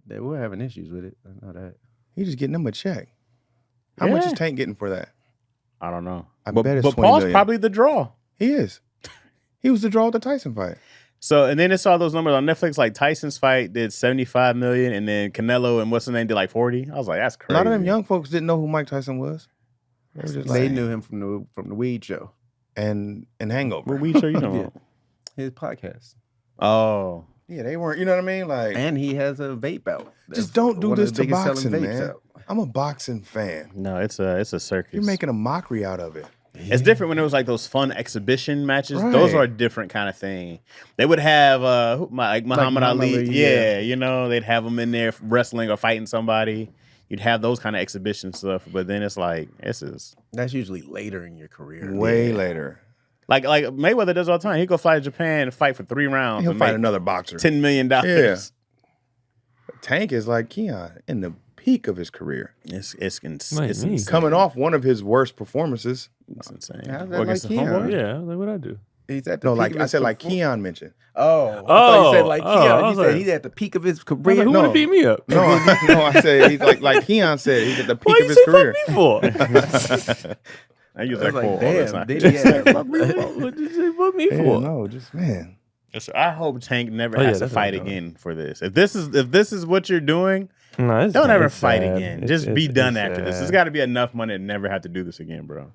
They were having issues with it. I know that. He just getting them a check. How much is Tank getting for that? I don't know. I bet it's $20 Paul's million. probably the draw. He is. He was the draw at the Tyson fight. So, and then I saw those numbers on Netflix, like Tyson's fight did 75 million, and then Canelo and what's his name did like 40. I was like, that's crazy. A lot of them young folks didn't know who Mike Tyson was. They knew him from the weed show. And Hangover. What weed show you know? His podcast. Oh. Yeah, they weren't, you know what I mean? Like, and he has a vape out. Just don't do this to boxing, man. I'm a boxing fan. No, it's a circus. You're making a mockery out of it. It's different when it was like those fun exhibition matches. Right. Those are a different kind of thing. They would have like Muhammad Ali. Yeah, you know, they'd have them in there wrestling or fighting somebody. You'd have those kind of exhibition stuff, but then it's like that's usually later in your career. Way later. Like Mayweather does all the time. He'd go fly to Japan and fight for 3 rounds. He'll fight another boxer. $10 million. Yeah. Tank is like Keon in the peak of his career. It's insane. Coming off one of his worst performances. That's insane. How's that like Keon? Yeah, like what I do. He's at the peak like I said, like Keon mentioned. I thought you said like Keon. You said he's at the peak of his career. Who would beat me up? No, I said he's like Keon said he's at the peak of his career. What you say fuck me for? I use that quote all the time. What did you say fuck me for? No, just man. I hope Tank never has to fight again for this. If this is what you're doing, don't ever fight again. Just be done after this. There's got to be enough money to never have to do this again, bro.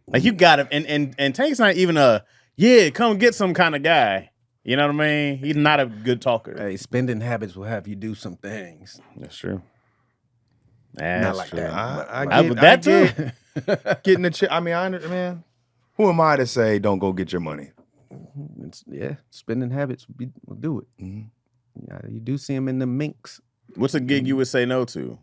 Like you got to, and Tank's not even come get some kind of guy. You know what I mean? He's not a good talker. Hey, spending habits will have you do some things. That's true. Not like true. that. I get that too. Getting the check. I mean, man, who am I to say don't go get your money? Spending habits will do it. Mm-hmm. Yeah, you do see them in the minks. What's a gig you would say no to?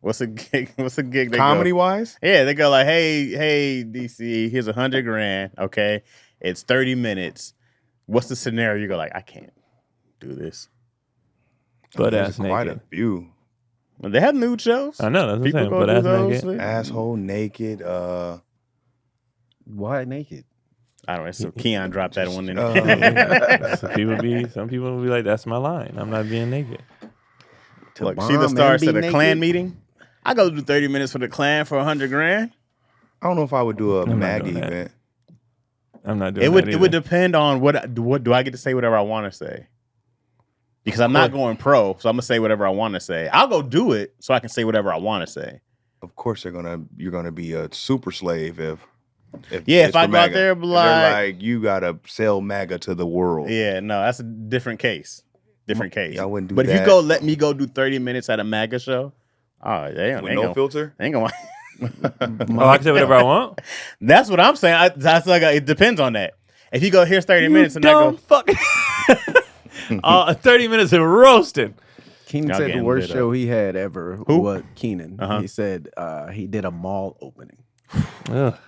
What's a gig? Comedy wise? Yeah, they go like, hey, DC, here's $100,000. Okay, it's 30 minutes. What's the scenario? You go like, I can't do this. But that's quite a few. Well, they have nude shows. I know that's people what I'm saying. But that's naked. Asshole naked. Why naked? I don't know. So Keon dropped that one in. Some people will be like, "That's my line. I'm not being naked." Look, she the starts at a Klan meeting. I go do 30 minutes for the Klan for $100,000. I don't know if I would do a Maggie event. I'm not doing it. It would depend on what do I get to say whatever I want to say. Because I'm not going pro, so I'm gonna say whatever I want to say. I'll go do it so I can say whatever I want to say. Of course, you're gonna be a super slave if I go out there, like you gotta sell MAGA to the world. Yeah, no, that's a different case. I wouldn't do but that. If you let me go do 30 minutes at a MAGA show, with no filter, ain't gonna. I can say whatever I want. That's what I'm saying. That's like it depends on that. If you go, here's 30 minutes, and I go, fuck. 30 minutes of roasting. Keenan said the worst show he had ever was Keenan. He said he did a mall opening.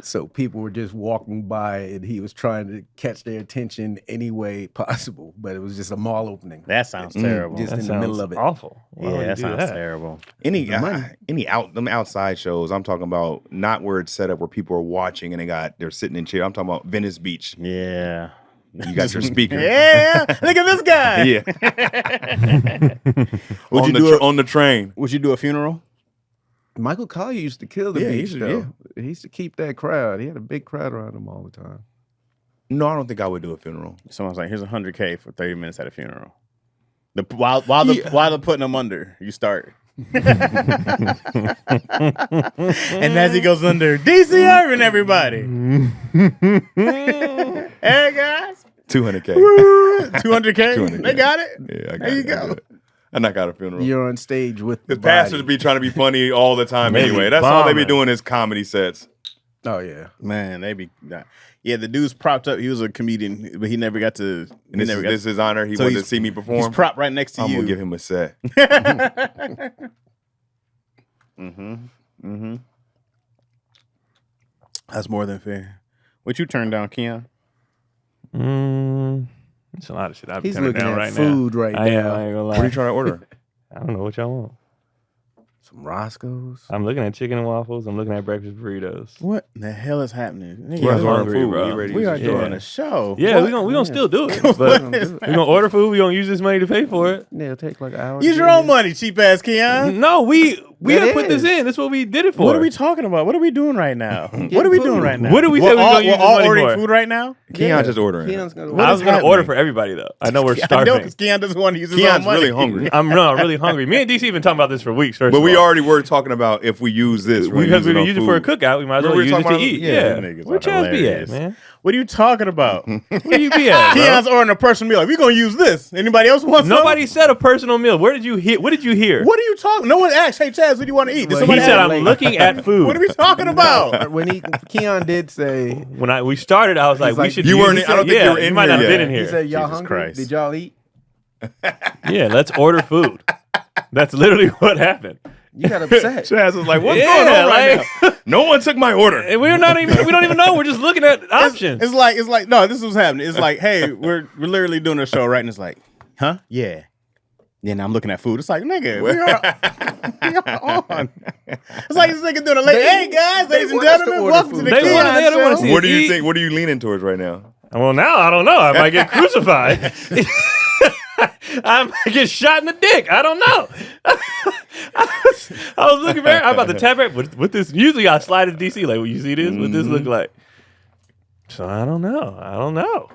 So people were just walking by and he was trying to catch their attention any way possible, but it was just a mall opening. That sounds terrible. Just in the middle of it. Awful. That sounds terrible. Them outside shows, I'm talking about not where it's set up where people are watching and they're sitting in chairs. I'm talking about Venice Beach. Yeah. You got your speaker. Yeah, look at this guy. Yeah. On the train. Would you do a funeral? Michael Collier used to kill the beach, though. He used to keep that crowd. He had a big crowd around him all the time. No, I don't think I would do a funeral. Someone's like, here's $100,000 for 30 minutes at a funeral. While they're putting them under, you start. And as he goes under, DC Irvin, everybody. Hey guys, $200,000. $200,000. They got it. Yeah, I got there you go. And I got a funeral. You're on stage with the pastors be trying to be funny all the time anyway. That's all they be doing is comedy sets. Oh yeah, man, they be. Yeah, the dude's propped up. He was a comedian, but he never got to. And this is his honor. He wanted to see me perform. He's propped right next to you. I'm gonna give him a set. That's more than fair. What you turned down, Keon? It's a lot of shit I've He's turning looking down at right food now. right now. I ain't gonna lie. What are you trying to order? I don't know what y'all want. Some Roscoe's. I'm looking at chicken and waffles. I'm looking at breakfast burritos. What the hell is happening? We're hungry, food, bro. We are doing a show. Yeah, we're gonna still do it. But we're gonna order food. We're gonna use this money to pay for it. Yeah, it'll take like an hour. Use your own money, cheap ass Keon. No, we gotta put this in. That's what we did it for. What are we talking about? What are we doing right now? What are we doing right now? What do we say we're gonna use this all money ordering for? food right now? Keon's just ordering. Keon's gonna I was gonna order for everybody though. I know we're starving. because Keon doesn't want to use his own Keon's money. really hungry. I'm really hungry. Me and DC have been talking about this for weeks. But we already were talking about if we use this. Because we're gonna use it for a cookout, we might as well use it to eat. Yeah. Niggas Where are Chaz be at, hilarious. man? What are you talking about? Where you be at, bro? Keon's ordering a personal meal. Like, we're gonna use this. Anybody else want some? Nobody said a personal meal. Where did you hear? What did you hear? What are you talking? No one asked. Hey Chaz, what do you want to eat? Did Well, somebody He said, ask? "I'm looking at food." What are we talking about? When Keon did say, When we started, I was like, "We should." You use weren't. this. I don't think Yeah, you were in might here not have yet. been in he here. said, "Y'all Jesus hungry? Christ. Did y'all eat?" Yeah, let's order food. That's literally what happened. You got upset. Chaz was like, "What's Yeah, going on right like- now? No one took my order." And we don't even know. We're just looking at options. It's like no, this is what's happening. It's like, hey, we're literally doing a show, right? And it's like, huh? Yeah. Yeah, now I'm looking at food. It's like, nigga, we are on. It's like this nigga doing a late. Hey guys, ladies and want us to gentlemen, order welcome to food. the They Keon wanna- they wanna Show. see- What do you Eat. think? What are you leaning towards right now? Well, now I don't know. I might get crucified. I might get shot in the dick. I don't know. I was looking very. I'm about to tap it. What this? Usually I slide to DC. Like, well, you see this? What this look like? So I don't know.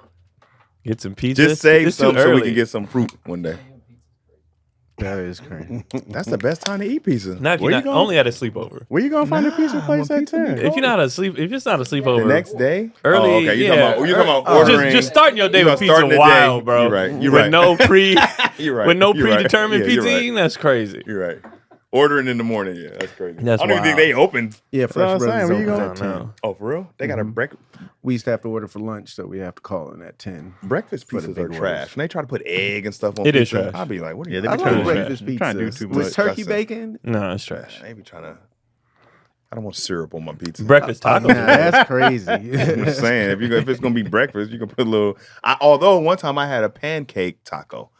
Get some pizza. Just save It's too some so we early. can get some fruit one day. That is crazy. That's the best time to eat pizza. Not if you're not only at a sleepover. Where you gonna find a pizza place at 10? If you're not asleep, if it's not a sleepover, The next day? early. Oh, okay. You're yeah, talking about ordering. just starting your day You with know, starting pizza the day. wild, bro. You're right. You're with right. no You're right. with no You're right. predetermined Yeah, you're pizza right. eating. That's crazy. You're right. Ordering in the morning, yeah, that's crazy. That's I don't even think wild. they open. Yeah, Fresh That's what I'm Brothers saying. Where you open going? at 10. Oh, for real? They got a breakfast. We used to have to order for lunch, so we have to call in at 10. Breakfast For the pizzas big are ones. trash. When they try to put egg and stuff on It pizza, is trash. I'll be like, what are Yeah, you they I be love trying to- breakfast pizza. trying to do too With much. turkey That's bacon? No, it's trash. They be trying to. I don't want syrup on my pizza. Breakfast Nah, tacos. that's crazy. I'm just saying, if it's gonna be breakfast, you can put a little. Although one time I had a pancake taco,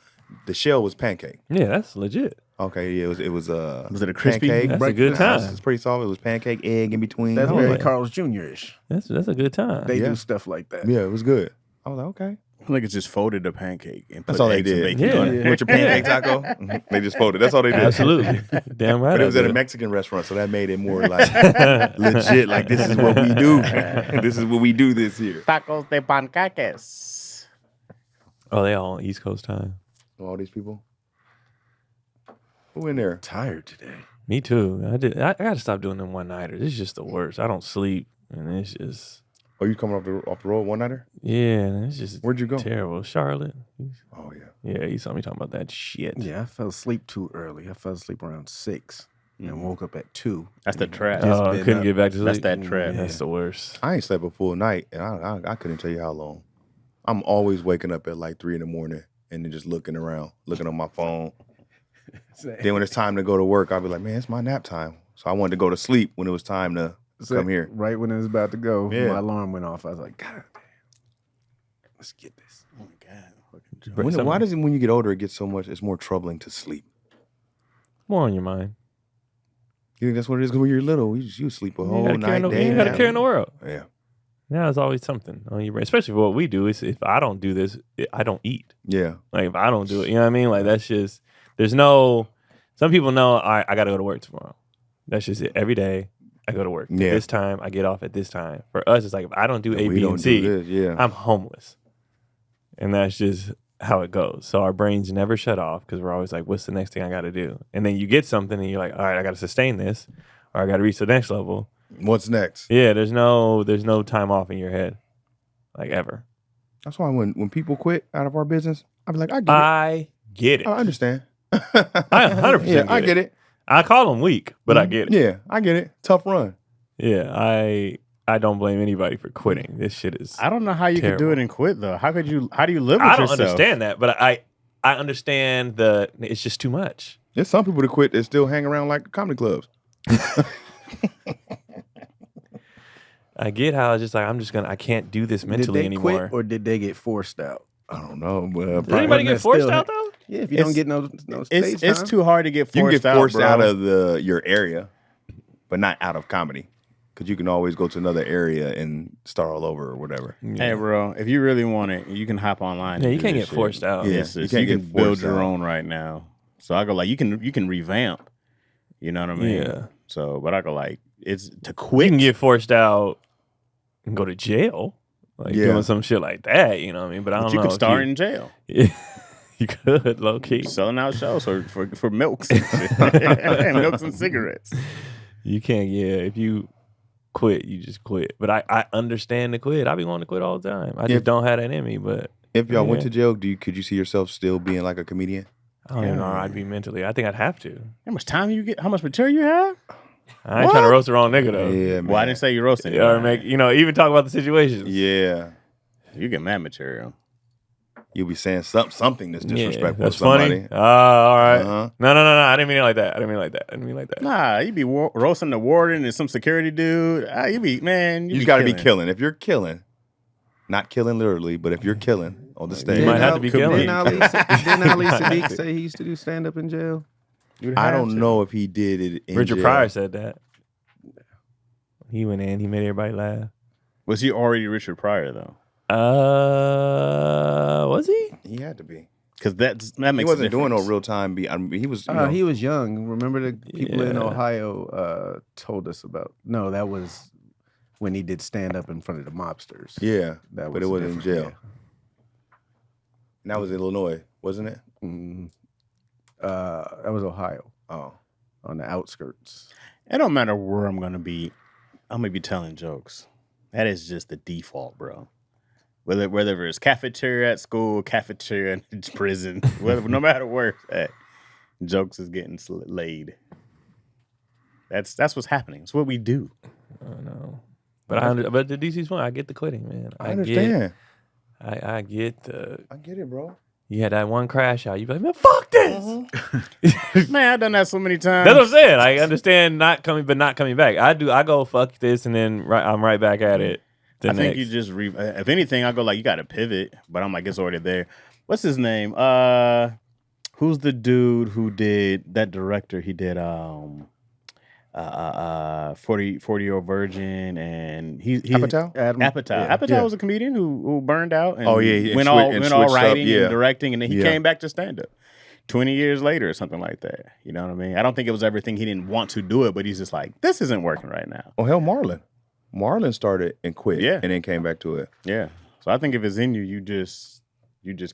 the shell was pancake. Yeah, that's legit. Okay, yeah, it was Was it a crispy? pancake. That's a good time. It's pretty soft. It was pancake, egg in between. That's I was very like, Carl's Jr.-ish. That's a good time. They Yeah. do stuff like that. yeah, it was good. I was like, okay, I think it's just folded a pancake and put that's all they eggs and did. bacon Yeah. on it. With your pancake taco, they just folded. That's all they did. Absolutely. Damn right. But it was I at a did. Mexican restaurant, so that made it more like legit. Like this is what we do. This is what we do this year. Tacos de pancaques. Oh, they all on East Coast time. All these people. Who in there? Tired today. Me too. I got to stop doing them one nighters. It's just the worst. I don't sleep, and it's just Oh, you coming off the road one nighter? yeah. And it's just Where'd you go? terrible. Charlotte. Oh yeah. Yeah, you saw me talking about that shit. Yeah, I fell asleep too early. I fell asleep around 6 and woke up at 2. That's the trap. Just Oh, I been couldn't up. get back to sleep. That's that trap. That's the worst. I ain't slept a full night, and I couldn't tell you how long. I'm always waking up at like 3 in the morning and then just looking around, looking on my phone. Then when it's time to go to work, I'll be like, man, it's my nap time. So I wanted to go to sleep when it was time to come here. Right when it was about to go, Yeah. my alarm went off. I was like, God damn, let's get this. Oh my God. Why does it, when you get older, it gets so much, it's more troubling to sleep? More on your mind. You think that's what it is? Because when you're little, you sleep a You whole gotta carry night, no- day you and gotta night. carry in the world. Yeah. Now there's always something on your brain, especially for what we do. Is if I don't do this, I don't eat. Yeah. Like if I don't do it, you know what I mean? Like that's just there's no. Some people know. All right, I got to go to work tomorrow. That's just it. Every day I go to work. Yeah. At this time I get off at this time. For us, it's like if I don't do A, We B, don't and C, do this. Yeah. I'm homeless, and that's just how it goes. So our brains never shut off because we're always like, what's the next thing I got to do? And then you get something and you're like, all right, I got to sustain this, or I got to reach the next level. What's next? Yeah, there's no time off in your head, like ever. That's why when people quit out of our business, I'll be like, I get I get it. it. I understand. I 100% Yeah, I get it. I call them weak, but I get it. Yeah, I get it. Tough run. Yeah, I don't blame anybody for quitting. This shit is. I don't know how you could do Terrible. it and quit though. How do you live with I don't yourself? understand that, but I understand it's just too much. There's some people that quit that still hang around like comedy clubs. I get how it's just like I can't do this mentally did they anymore. quit or did they get forced out? I don't know. Did anybody get forced out though? Yeah, if you don't get no stage it's time. too hard to get forced out. You can get forced out bro. of your area, but not out of comedy. Because you can always go to another area and start all over or whatever. Yeah. Hey, bro, if you really want it, you can hop online. Yeah, you can't get forced out. Yeah, you can build your own right now. So I go like, you can revamp. You know what I mean? Yeah. So, but I go like, it's to quit. You can get forced out and go to jail, like doing some shit like that. You know what I mean? But I don't know. You can start in jail. Yeah, you could low key selling out shows for milks and milks and cigarettes. You can't. Yeah, if you quit, you just quit. But I understand the quit. I be wanting to quit all the time. I just don't have that in me. But if y'all went to jail, could you see yourself still being like a comedian? I don't even know how I'd be mentally. I think I'd have to. How much time you get? How much material you have? I ain't trying to roast the wrong nigga though. Yeah, man. Well, I didn't say you roasting. Or make even talk about the situations. Yeah, you get mad material. You'll be saying something that's disrespectful. That's to somebody. Funny. all right. No. I didn't mean it like that. Nah, you be roasting the warden and some security dude. You just got to be killing. If you're killing, not killing literally, but if you're killing on the stage, you might have to be killing. Didn't Ali Sadiq say he used to do stand up in jail? I don't know if he did it in Richard jail. Pryor said that. He went in. He made everybody laugh. Was he already Richard Pryor though? Was he? He had to be. Because that makes he wasn't doing no real time. He was. He was young. Remember the people in Ohio told us about? No, that was when he did stand up in front of the mobsters. Yeah, but it wasn't in jail. Yeah. And that was Illinois, wasn't it? That was Ohio. Oh, on the outskirts. It don't matter where I'm gonna be. I'm gonna be telling jokes. That is just the default, bro. Whether it's cafeteria at school, cafeteria in prison, no matter where it's at, jokes is getting laid. That's what's happening. It's what we do. I know. But the DC's fun. I get the quitting, man. I understand. I get it, bro. You had that one crash out. You be like, man, fuck this. Man, I've done that so many times. That's what I'm saying. I understand not coming back. I go fuck this, and then I'm right back at it. I think you just if anything, I go like, you got to pivot, but I'm like, it's already there. What's his name? Who's the dude who did that director? He did 40-Year-Old Virgin, and he Apatow? Apatow. Yeah. Apatow was a comedian who burned out and went all writing and directing, and then he came back to stand up 20 years later or something like that. You know what I mean? I don't think it was everything he didn't want to do it, but he's just like, this isn't working right now. Oh, hell, Marlon started and quit, and then came back to it. Yeah. So I think if it's in you, you just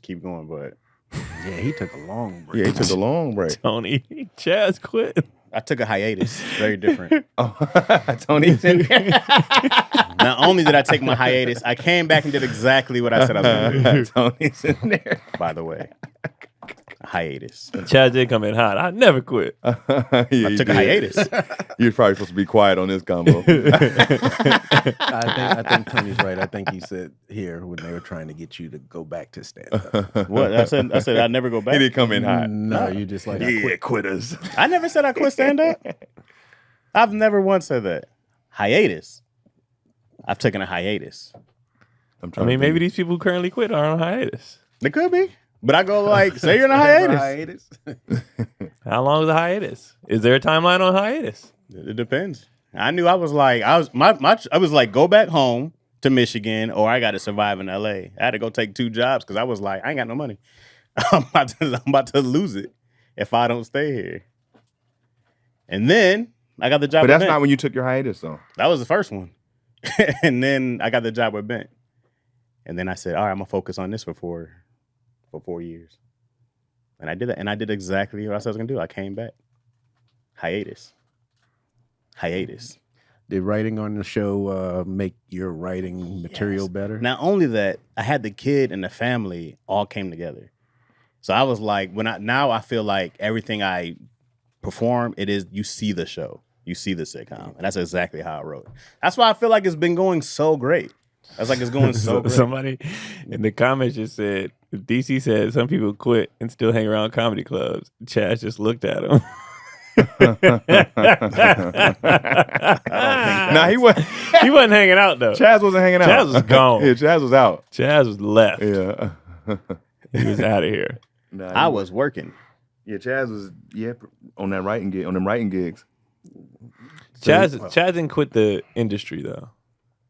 keep going. But yeah, he took a long break. Yeah, he took a long break. Tony, Chaz quit. I took a hiatus. Very different. Tony's in there. Not only did I take my hiatus, I came back and did exactly what I said I was going to do. Tony's in there. By the way. Hiatus. Chaz did come in hot. I never quit. I took a hiatus. You're probably supposed to be quiet on this combo. I think Tony's right. I think he said here when they were trying to get you to go back to stand up. What? I said I'd never go back. He didn't come in hot. No, you just like quitters. I never said I quit stand up. I've never once said that. Hiatus. I've taken a hiatus. Maybe these people who currently quit are on hiatus. They could be. But I go like, say you're in a hiatus. How long is the hiatus? Is there a timeline on hiatus? It depends. I knew I was like, I was like, go back home to Michigan, or I got to survive in LA. I had to go take 2 jobs because I was like, I ain't got no money. I'm about to lose it if I don't stay here. And then I got the job. But that's not when you took your hiatus, though. That was the first one. And then I got the job with Bent. And then I said, all right, I'm gonna focus on this for 4 years. And I did that. And I did exactly what I said I was going to do. I came back. Hiatus. Did writing on the show make your writing material better? Not only that, I had the kid and the family all came together. So I was like, now I feel like everything I perform, it is, you see the show. You see the sitcom. And that's exactly how I wrote it. That's why I feel like it's been going so great. That's like it's going so great. Somebody in the comments just said, DC said some people quit and still hang around comedy clubs. Chaz just looked at him. Nah, he wasn't hanging out though. Chaz wasn't hanging out. Chaz was gone. Yeah, Chaz was out. Chaz was left. Yeah. He was out of here. Nah, I was working. Yeah, Chaz was on them writing gigs. Chaz didn't quit the industry though.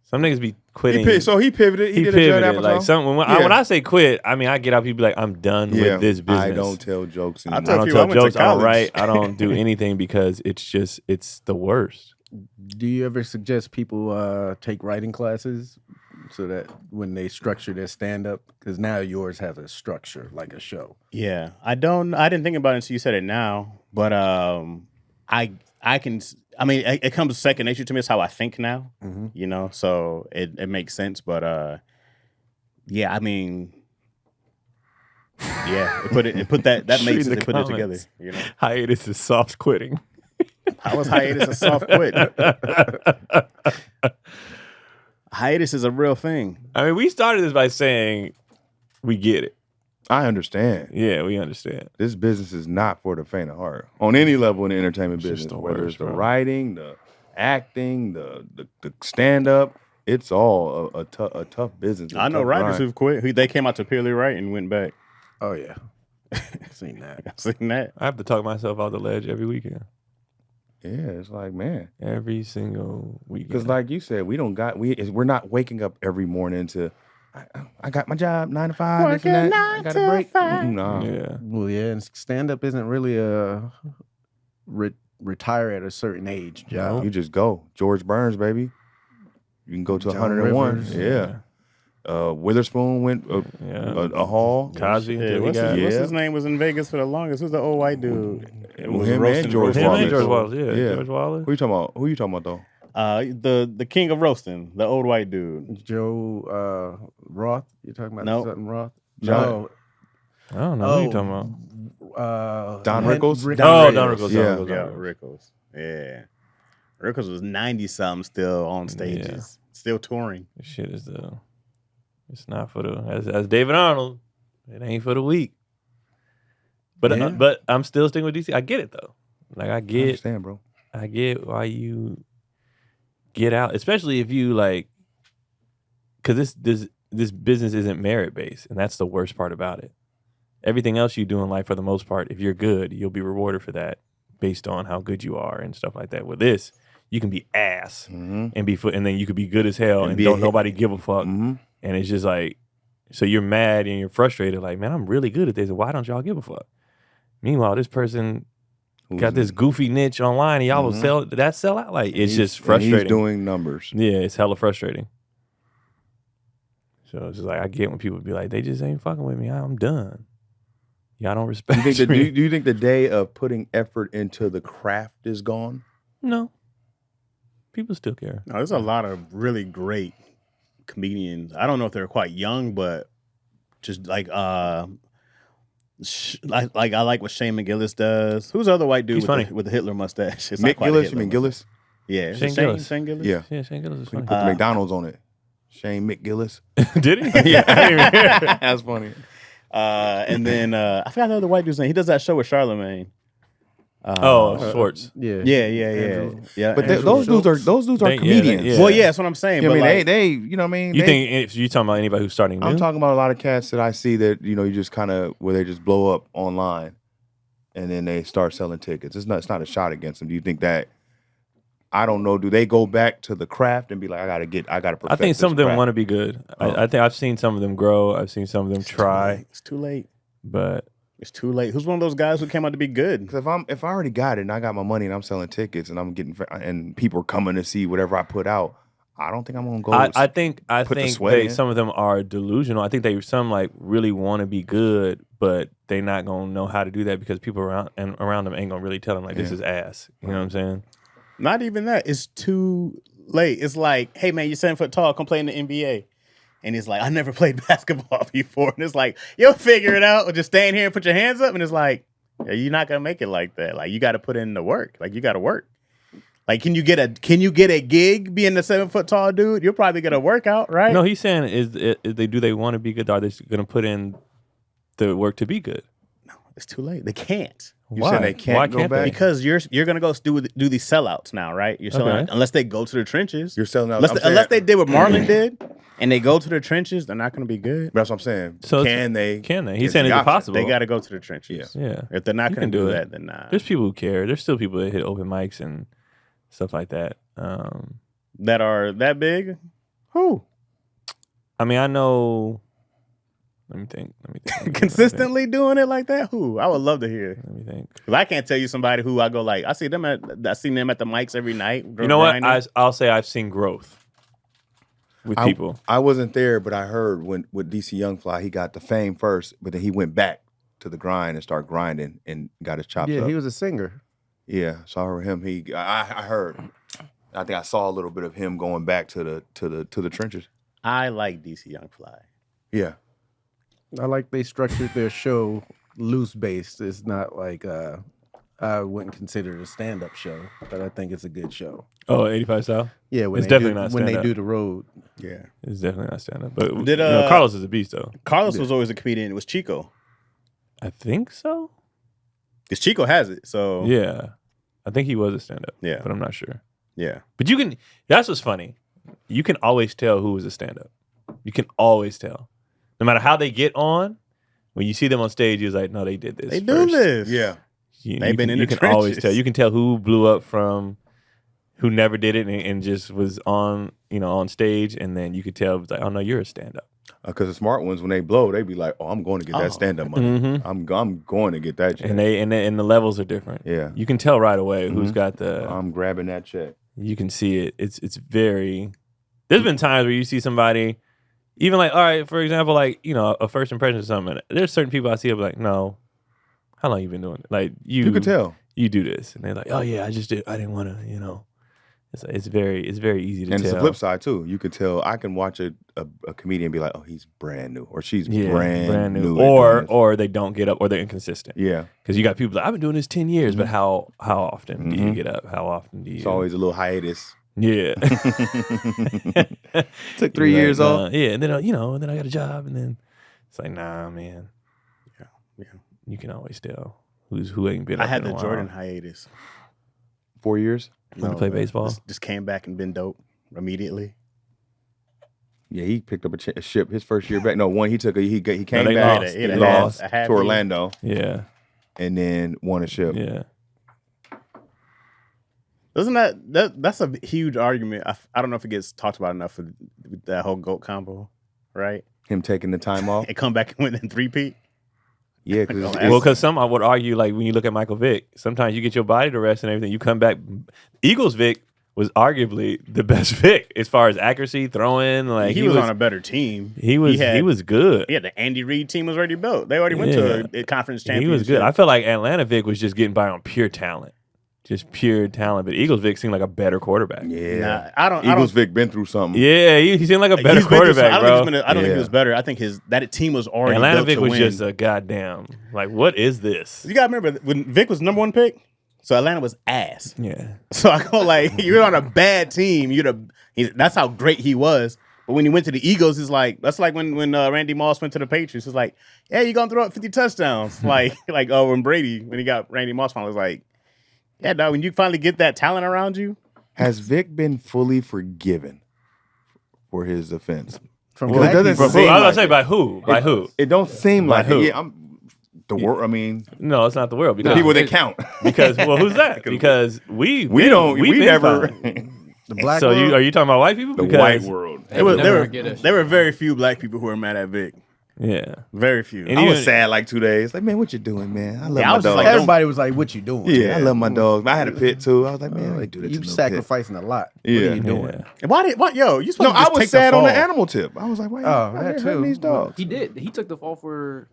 Some niggas be quitting. He pivoted. He did pivoted. A Like when I say quit, I mean I get out. People be like, I'm done with this business. I don't tell jokes anymore. I don't tell jokes. I don't write. I don't do anything because it's the worst. Do you ever suggest people take writing classes so that when they structure their stand up, because now yours has a structure like a show? Yeah, I didn't think about it until you said it now, but I can. I mean, it comes second nature to me. It's how I think now, you know. So it makes sense. But yeah, I mean, yeah, it put that makes it put it together. You know, hiatus is soft quitting. How was hiatus a soft quit? Hiatus is a real thing. I mean, we started this by saying we get it. I understand. Yeah, we understand. This business is not for the faint of heart on any level in the entertainment business. Whether it's the writing, the acting, the stand up, it's all a tough business. I know writers who've quit. They came out to purely write and went back. Oh yeah, seen that. Seen that. I have to talk myself off the ledge every weekend. Yeah, it's like, man, every single weekend. Because like you said, we're not waking up every morning to. I got my job 9 to 5. Working this and that. 9 I got to a break. 5. No. Yeah. Well, yeah, and stand up isn't really a retire at a certain age job. No, you just go. George Burns, baby. You can go to 101. Rivers. Yeah. Witherspoon went a hall. Cosby. Yeah, what's his name was in Vegas for the longest? Who's the old white dude? Him and George Wallace. Yeah. George Wallace. Who you talking about? Who you talking about though? The king of roasting, the old white dude. Joe Roth? You talking about something Roth? No. I don't know who you talking about. Don Rickles? Don Rickles. Yeah, Rickles. Yeah. Rickles was 90-something still on stages. Still touring. This shit is it's not for the, as David Arnold, it ain't for the weak. But but I'm still sticking with DC. I get it though. Like I understand, bro. I get why you get out, especially if you like, because this business isn't merit based, and that's the worst part about it. Everything else you do in life, for the most part, if you're good, you'll be rewarded for that based on how good you are and stuff like that. With this, you can be ass and and then you could be good as hell and don't nobody give a fuck, and it's just like, so you're mad and you're frustrated, like, man, I'm really good at this, why don't y'all give a fuck? Meanwhile, this person got this goofy niche online and y'all will sell out. Like, it's just frustrating. He's doing numbers. Yeah, it's hella frustrating. So it's just like, I get when people be like, they just ain't fucking with me. I'm done. Y'all don't respect me. Do you think the day of putting effort into the craft is gone? No. People still care. No, there's a lot of really great comedians. I don't know if they're quite young, but just like I like what Shane McGillis does. Who's the other white dude with the Hitler mustache? It's Mick Gillis, you mean Gillis? Yeah, Shane Gillis. Shane Gillis? Yeah, Shane Gillis is funny. Put the McDonald's on it. Shane McGillis. Did he? Yeah, that's funny. And then I forgot the other white dude's name. He does that show with Charlemagne. Schwartz. Yeah. But those dudes are comedians. Yeah. Well, yeah, that's what I'm saying. You know but what I like, mean, you know what I mean? You think if you talking about anybody who's starting new? I'm talking about a lot of cats that I see that, you know, you just kind of, where they just blow up online and then they start selling tickets. It's not a shot against them. Do you think that, I don't know, do they go back to the craft and be like, I gotta perfect I think some of them craft? want to be good. I think I've seen some of them grow. I've seen some of them try. It's too late. But it's too late. Who's one of those guys who came out to be good? Because if I already got it and I got my money and I'm selling tickets and I'm getting, and people are coming to see whatever I put out, I don't think I'm gonna go. I think some of them are delusional. I think some like really want to be good, but they not gonna know how to do that because people around them ain't gonna really tell them like this is ass. You know what I'm saying? Not even that. It's too late. It's like, hey man, you're 7 foot tall. Come play in the NBA. And he's like, I never played basketball before. And it's like, you'll figure it out. Or just stand here and put your hands up. And it's like, yeah, you're not gonna make it like that. Like, you got to put in the work. Like, you got to work. Like, can you get a gig being the 7 foot tall dude? You'll probably get a workout, right? No, he's saying do they want to be good? Or are they gonna put in the work to be good? No, it's too late. They can't. You said they can't go back? Because you're gonna go do these sellouts now, right? You're selling unless they go to the trenches. You're selling out unless they did what Marlon did and they go to the trenches, they're not going to be good. That's what I'm saying. So can they? He's saying it's possible. They got to go to the trenches. Yeah. If they're not going to do that, then nah. There's people who care. There's still people that hit open mics and stuff like that. That are that big? Who? I mean, I know. Let me think. Consistently doing it like that? Who? I would love to hear. Let me think. Because I can't tell you somebody who I go like, I see them at the mics every night. You know what? I'll say I've seen growth with people. I wasn't there, but I heard with DC Young Fly, he got the fame first, but then he went back to the grind and started grinding and got his chops up. Yeah, he was a singer. Yeah, so I heard him. I heard. I think I saw a little bit of him going back to the trenches. I like DC Young Fly. Yeah. I like they structured their show loose based. It's not like I wouldn't consider it a stand up show, but I think it's a good show. Oh, 85 South? Yeah, it's definitely not when stand they up. do the road. Yeah, it's definitely not stand up. But Carlos is a beast though. Carlos was always a comedian. It was Chico. I think so. Because Chico has it. So yeah, I think he was a stand up. Yeah, but I'm not sure. Yeah, but you can. That's what's funny. You can always tell who was a stand up. You can always tell. No matter how they get on, when you see them on stage, you're like, no, they did this. They do this. Yeah. They've been in the trenches. You can always tell. You can tell who blew up from who never did it and just was on stage, and then you could tell it was like, oh no, you're a stand-up. Because the smart ones, when they blow, they be like, oh, I'm going to get that stand-up money. Mm-hmm. I'm going to get that check. And the levels are different. Yeah. You can tell right away who's got the. I'm grabbing that check. You can see it. It's very. There's been times where you see somebody. Even like, all right, for example, like, a first impression or something. There's certain people I see, I'm like, no, how long you been doing it? Like, you could tell. You do this. And they're like, oh, yeah, I didn't want to, It's very easy to tell. And it's the flip side, too. You could tell, I can watch a comedian be like, oh, he's brand new. Or she's brand new. Or they don't get up, or they're inconsistent. Yeah. Because you got people like, I've been doing this 10 years, but how often do you get up? How often do you? It's always a little hiatus. Yeah. Took 3 years off. Yeah, and then and then I got a job, and then it's like, nah, man. Yeah. You can always tell who ain't been. I had the Jordan hiatus. 4 years. When you play baseball, just came back and been dope immediately. Yeah, he picked up a ship his first year back. No, one he took. He came back. He lost to Orlando. Yeah, and then won a ship. Yeah. Doesn't that's a huge argument? I don't know if it gets talked about enough with that whole GOAT combo, right? Him taking the time off and come back and win in 3-peat. Yeah, because some I would argue, like when you look at Michael Vick, sometimes you get your body to rest and everything. You come back. Eagles Vick was arguably the best Vick as far as accuracy, throwing. Like he was on a better team. He was good. Yeah, the Andy Reid team was already built. They already went to a conference championship. He was good. I felt like Atlanta Vick was just getting by on pure talent. Just pure talent, but Eagles Vic seemed like a better quarterback. Yeah, Eagles Vic been through something. Yeah, he seemed like a better quarterback, bro. I don't think he was better. I think that team was already Atlanta built Vic to was win. just a goddamn like, what is this? You gotta remember when Vic was number 1 pick, so Atlanta was ass. Yeah. So I go like, you're on a bad team. That's how great he was. But when he went to the Eagles, it's like that's like when Randy Moss went to the Patriots. It's like, yeah, you're gonna throw up 50 touchdowns, like when Brady when he got Randy Moss finally was like. Yeah, dog, when you finally get that talent around you. Has Vic been fully forgiven for his offense? From who? I was gonna say by who? By who? It don't seem like who? Yeah, the world. I mean, no, it's not the world. Because people that count. Because who's that? Because we never. The black world. So are you talking about white people? The white world. There were very few black people who were mad at Vic. Yeah, very few. And I was sad like 2 days. Like, man, what you doing, man? I love my dog. Like, everybody was like, "What you doing?" Yeah, I love my dogs. I had a pit too. I was like, man, I do that. You sacrificing a lot. Yeah. What are you doing? And why? Yo, you supposed to I just was take sad the on fall. the animal tip. I was like, why? That too. These dogs. He did. He took the fall for.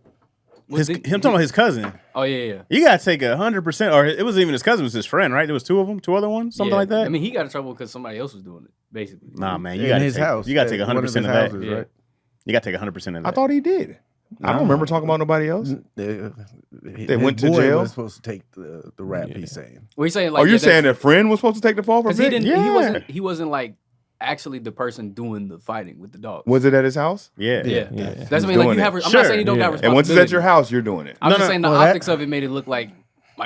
Him talking about his cousin. Oh yeah. You gotta take 100%, or it wasn't even his cousin; it was his friend, right? There was 2 of them, 2 other ones, something like that. I mean, he got in trouble because somebody else was doing it, basically. Nah, man, you gotta take 100% of that. Right? You gotta take 100% of that. I thought he did. I don't remember talking about nobody else. They went to jail. Was supposed to take the rap. He's saying. Well, he's saying like. Are you saying a friend was supposed to take the fall for Vic? He wasn't like actually the person doing the fighting with the dogs. Was it at his house? Yeah. That's what I mean. Like you have. I'm not saying you don't have responsibility. And once it's at your house, you're doing it. I'm just saying the optics of it made it look like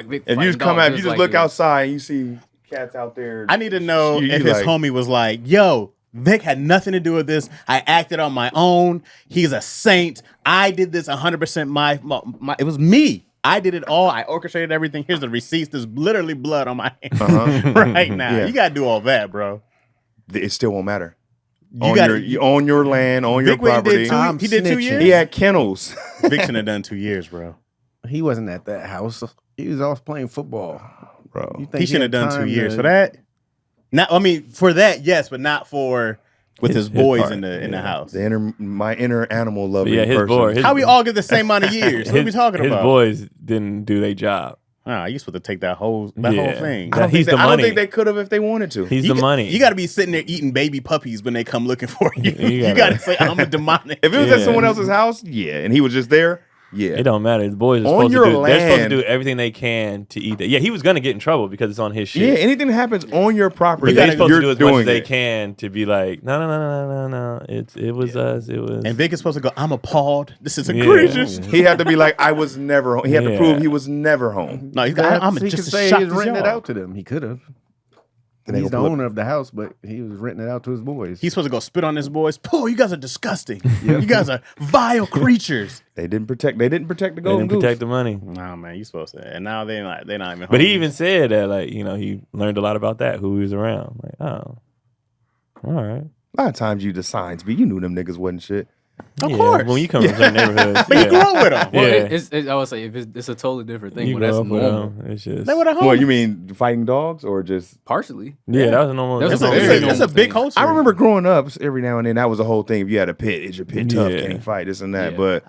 Vic. If you just come out, you just look outside, and you see cats out there. I need to know if his homie was like, "Yo, Vic had nothing to do with this. I acted on my own. He's a saint. I did this 100% my it was me. I did it all. I orchestrated everything. Here's the receipts. There's literally blood on my hands right now. Yeah. You got to do all that, bro. It still won't matter. You own your land, own your property. He did 2 years? He had kennels. Vic shouldn't have done 2 years, bro. He wasn't at that house. He was off playing football. Bro. He shouldn't have done 2 years for that. Not, I mean, for that, yes, but not for with his boys in the house. My inner animal loving person. Boy, how we all get the same amount of years? What are we talking about? His boys didn't do their job. You supposed to take that whole thing. I don't think they could have if they wanted to. He's the money. You got to be sitting there eating baby puppies when they come looking for you. You got to say, I'm a demonic. If it was at someone else's house, and he was just there, it don't matter. The boys are supposed to do. They're supposed to do everything they can to eat it. Yeah, he was gonna get in trouble because it's on his shit. Yeah, anything that happens on your property, they're supposed to do as much as they can to be like, no. It was us. It was. And Vic is supposed to go, I'm appalled. This is egregious. He had to be like, I was never home. He had to prove he was never home. No, he's got. I'm just say he was renting it out to them. He could have. He's the owner of the house, but he was renting it out to his boys. He's supposed to go spit on his boys. Oh, you guys are disgusting. You guys are vile creatures. They didn't protect the golden goose. They didn't protect the money. Nah, man, you supposed to. And now they're not even. But he even said that, like, he learned a lot about that. Who he was around. Like, oh, all right. A lot of times the signs, but you knew them niggas wasn't shit. Of course. When you come from certain neighborhoods. But you grew up with them. Well, I would say if it's a totally different thing. You that's grew up with normal. them. It's just. They were the home. Well, you mean fighting dogs or just partially? Yeah, that was a normal. That's a big culture. I remember growing up every now and then that was a whole thing. If you had a pit, is your pit tough? Can't fight this and that. Yeah. But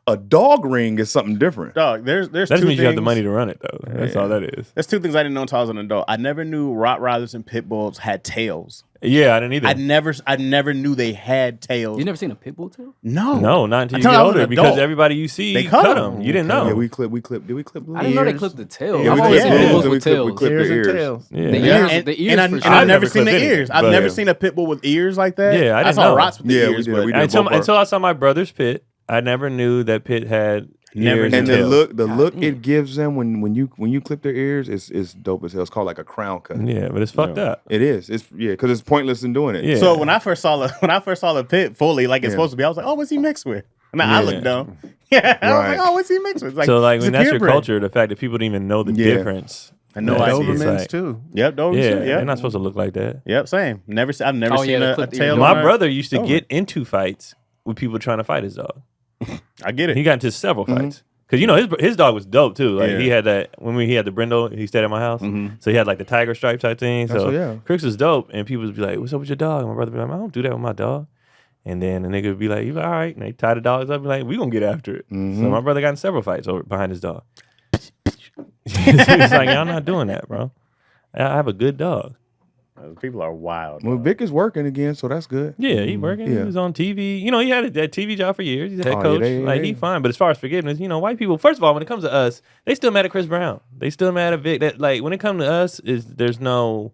a dog ring is something different. Dog, there's that two means things. you have the money to run it though. That's all that is. There's two things I didn't know until I was an adult. I never knew Rottweilers and Pit Bulls had tails. Yeah, I didn't either. I never knew they had tails. You never seen a pit bull tail? No, not until you get older. Because everybody you see they cut them. You didn't know. Yeah, we clip. Did we clip? I didn't know they clipped the tail. Yeah, I've always seen pit bulls with we clip tails. their ears. Yeah. The ears. And I've never seen the ears. I've never seen a pit bull with ears like that. Yeah, I didn't saw know. Rots with the ears. Until I saw my brother's pit, I never knew that pit had. Never. And the look it gives them when you clip their ears is dope as hell. It's called like a crown cut. Yeah, but it's fucked up. It is. It's because it's pointless in doing it. Yeah. So when I first saw the pit fully, like it's supposed to be, I was like, oh, what's he mixed with? And I looked dumb. Yeah, I was like, oh, what's he mixed with? Like, so like when that's your culture, the fact that people didn't even know the difference. I know I Dobermans too. Yep, Dobermans too. They're not supposed to look like that. Yep, same. I've never seen a tail. My brother used to get into fights with people trying to fight his dog. I get it. He got into several fights. Because, his dog was dope, too. Like, he had that, when he had the brindle, he stayed at my house. So he had, like, the tiger stripe type thing. So, Crix was dope. And people would be like, what's up with your dog? And my brother would be like, I don't do that with my dog. And then the nigga would be like, all right. And they tie the dogs up and be like, we gonna get after it. So my brother got in several fights behind his dog. He's like, I'm not doing that, bro. I have a good dog. People are wild. Well, Vic is working again, so that's good. Yeah, he's working. Yeah. He was on TV. He had that TV job for years. He's a head coach. He's fine. But as far as forgiveness, white people, first of all, when it comes to us, they still mad at Chris Brown. They still mad at Vic. That, like, when it comes to us, there's no,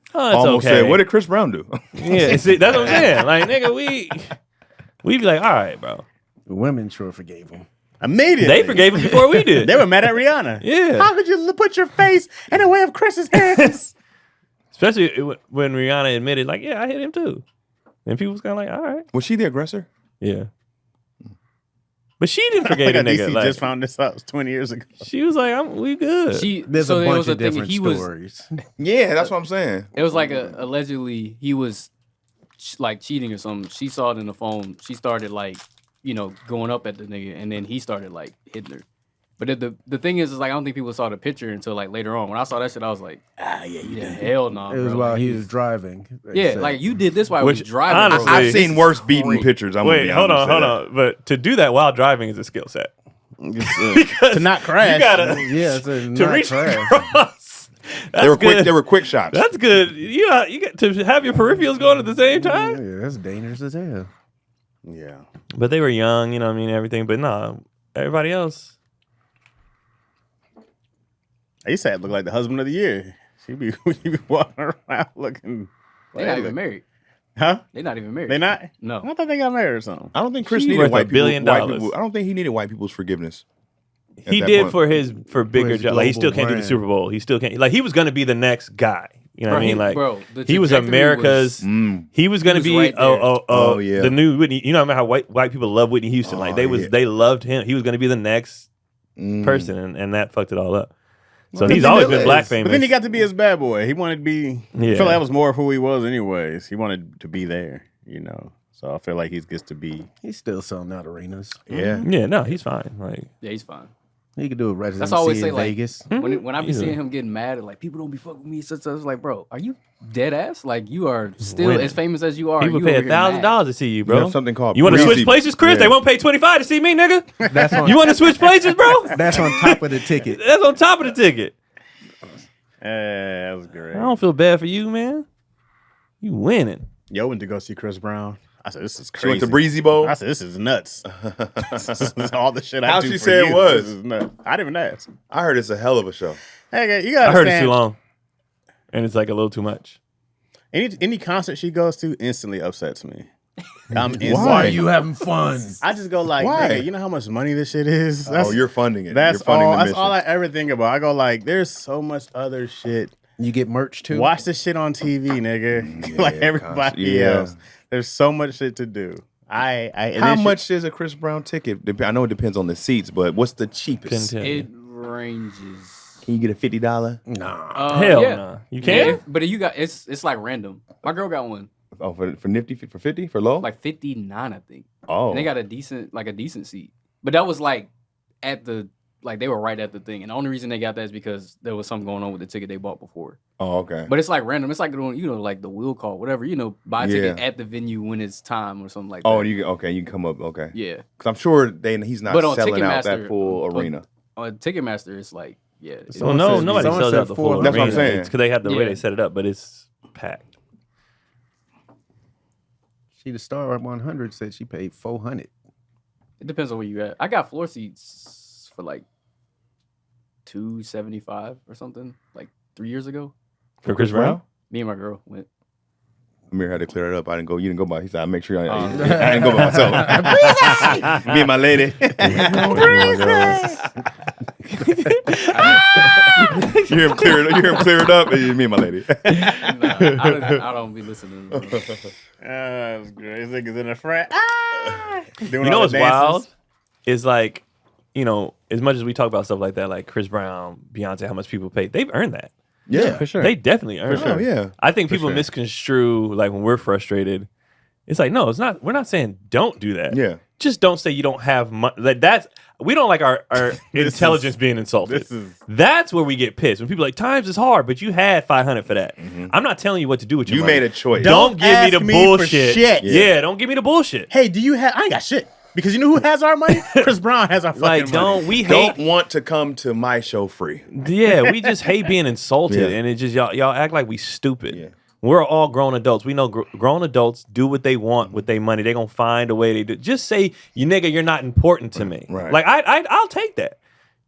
it's almost okay. Said, what did Chris Brown do? Yeah, see, that's what I'm saying. Like, nigga, we be like, all right, bro. Women sure forgave him. Immediately. They forgave him before we did. They were mad at Rihanna. Yeah. How could you put your face in the way of Chris's hands? Especially when Rihanna admitted, like, yeah, I hit him too. And people was kind of like, all right. Was she the aggressor? Yeah. But she didn't forget a nigga. DC just found this out 20 years ago. She was like, we good. There's a bunch of different stories. Yeah, that's what I'm saying. It was like allegedly he was like cheating or something. She saw it in the phone. She started like, going up at the nigga, and then he started like hitting her. But the thing is like I don't think people saw the picture until like later on. When I saw that shit, I was like, hell no. It was while he was driving. Yeah, like you did this while he was driving. Honestly, I've seen worse beating pictures. Wait, hold on. But to do that while driving is a skill set. To not crash. You gotta to reach across. They were quick shots. That's good. You got to have your peripherals going at the same time. Yeah, that's dangerous as hell. Yeah, but they were young, everything. But no, everybody else. I used to look like the husband of the year. She be walking around looking. They're not even married. Huh? They're not even married. They not? No. I thought they got married or something. I don't think Chris She's needed worth white $1 billion. I don't think he needed white people's forgiveness. He did for bigger jobs. Like he still can't do the Super Bowl. He still can't. Like he was going to be the next guy. You know what I mean? Like, bro, he was America's. He was going to be right the new Whitney. You know how white people love Whitney Houston? Like they loved him. He was going to be the next person, and that fucked it all up. So he's always been black famous. But then he got to be his bad boy. He wanted to be. I feel like that was more of who he was, anyways. He wanted to be there, you know. So I feel like he gets to be. He's still selling out arenas. Yeah. Yeah. No, he's fine. Like, yeah, he's fine. He could do a residency That's always say, in like, Vegas. When I be seeing him getting mad at, like, people don't be fucking with me, such as, like, bro, are you dead ass? Like, you are still as famous as you are. People pay $1,000 to see you, bro. You have something called. You want to switch places, Chris? They won't pay $25 to see me, nigga. You want to switch places, bro? That's on top of the ticket. That's on top of the ticket. That was great. I don't feel bad for you, man. You winning. Yo went to go see Chris Brown. I said, this is crazy. She went to Breezy Bowl? I said, this is nuts. This is all the shit I How do she for say you. it was? This is nuts. I didn't even ask. I heard it's a hell of a show. Hey, you gotta I heard it's understand, too long. And it's like a little too much. Any concert she goes to instantly upsets me. Why are you having fun? I just go like, Why? nigga, you know how much money this shit is? You're funding it. That's you're funding all. the That's mission. all I ever think about. I go like, there's so much other shit. You get merch too? Watch this shit on TV, nigga. Like everybody else. There's so much shit to do. How much is a Chris Brown ticket? I know it depends on the seats, but what's the cheapest? It ranges. Can you get a $50? Nah. Hell yeah. no. You can? Yeah, but you got it's like random. My girl got one. Oh, for nifty, for 50, for low? Like 59, I think. Oh. And they got a decent seat. But that was like they were right at the thing. And the only reason they got that is because there was something going on with the ticket they bought before. Oh, okay. But it's like random. It's like doing, like the wheel call, whatever, buy a ticket at the venue when it's time or something like that. Oh, you can come up, okay. Yeah. Because I'm sure he's not selling out that full arena. On Ticketmaster, it's like, yeah. So nobody sells out the full arena. That's what I'm saying. It's because they have the way they set it up, but it's packed. The Star 100 said she paid $400. It depends on where you at. I got floor seats for like $275 or something, like 3 years ago. For Chris Brown? Me and my girl went. Amir had to clear it up. You didn't go by. He said, I make sure I didn't go by myself. Me and my lady. You hear him clear it up, and me and my lady. I don't be listening. That's great. This nigga's in the front. You know what's wild? Is like, as much as we talk about stuff like that, like Chris Brown, Beyonce, how much people pay, they've earned that. Yeah, for sure. They definitely earned it. Oh, yeah. I think people misconstrue, like when we're frustrated, it's like, no, it's not. We're not saying don't do that. Yeah. Just don't say you don't have money. Like we don't like our intelligence being insulted. That's where we get pissed. When people are like, times is hard, but you had $500 for that. Mm-hmm. I'm not telling you what to do with your money. You made a choice. Don't give me the bullshit. Yeah, don't give me the bullshit. Hey, do you have? I ain't got shit. Because you know who has our money? Chris Brown has our fucking money. Don't want to come to my show free. Yeah, we just hate being insulted, and it just y'all act like we stupid. Yeah. We're all grown adults. We know grown adults do what they want with their money. They gonna find a way to do. Just say, you nigga, you're not important to me. Right. Like I'll take that.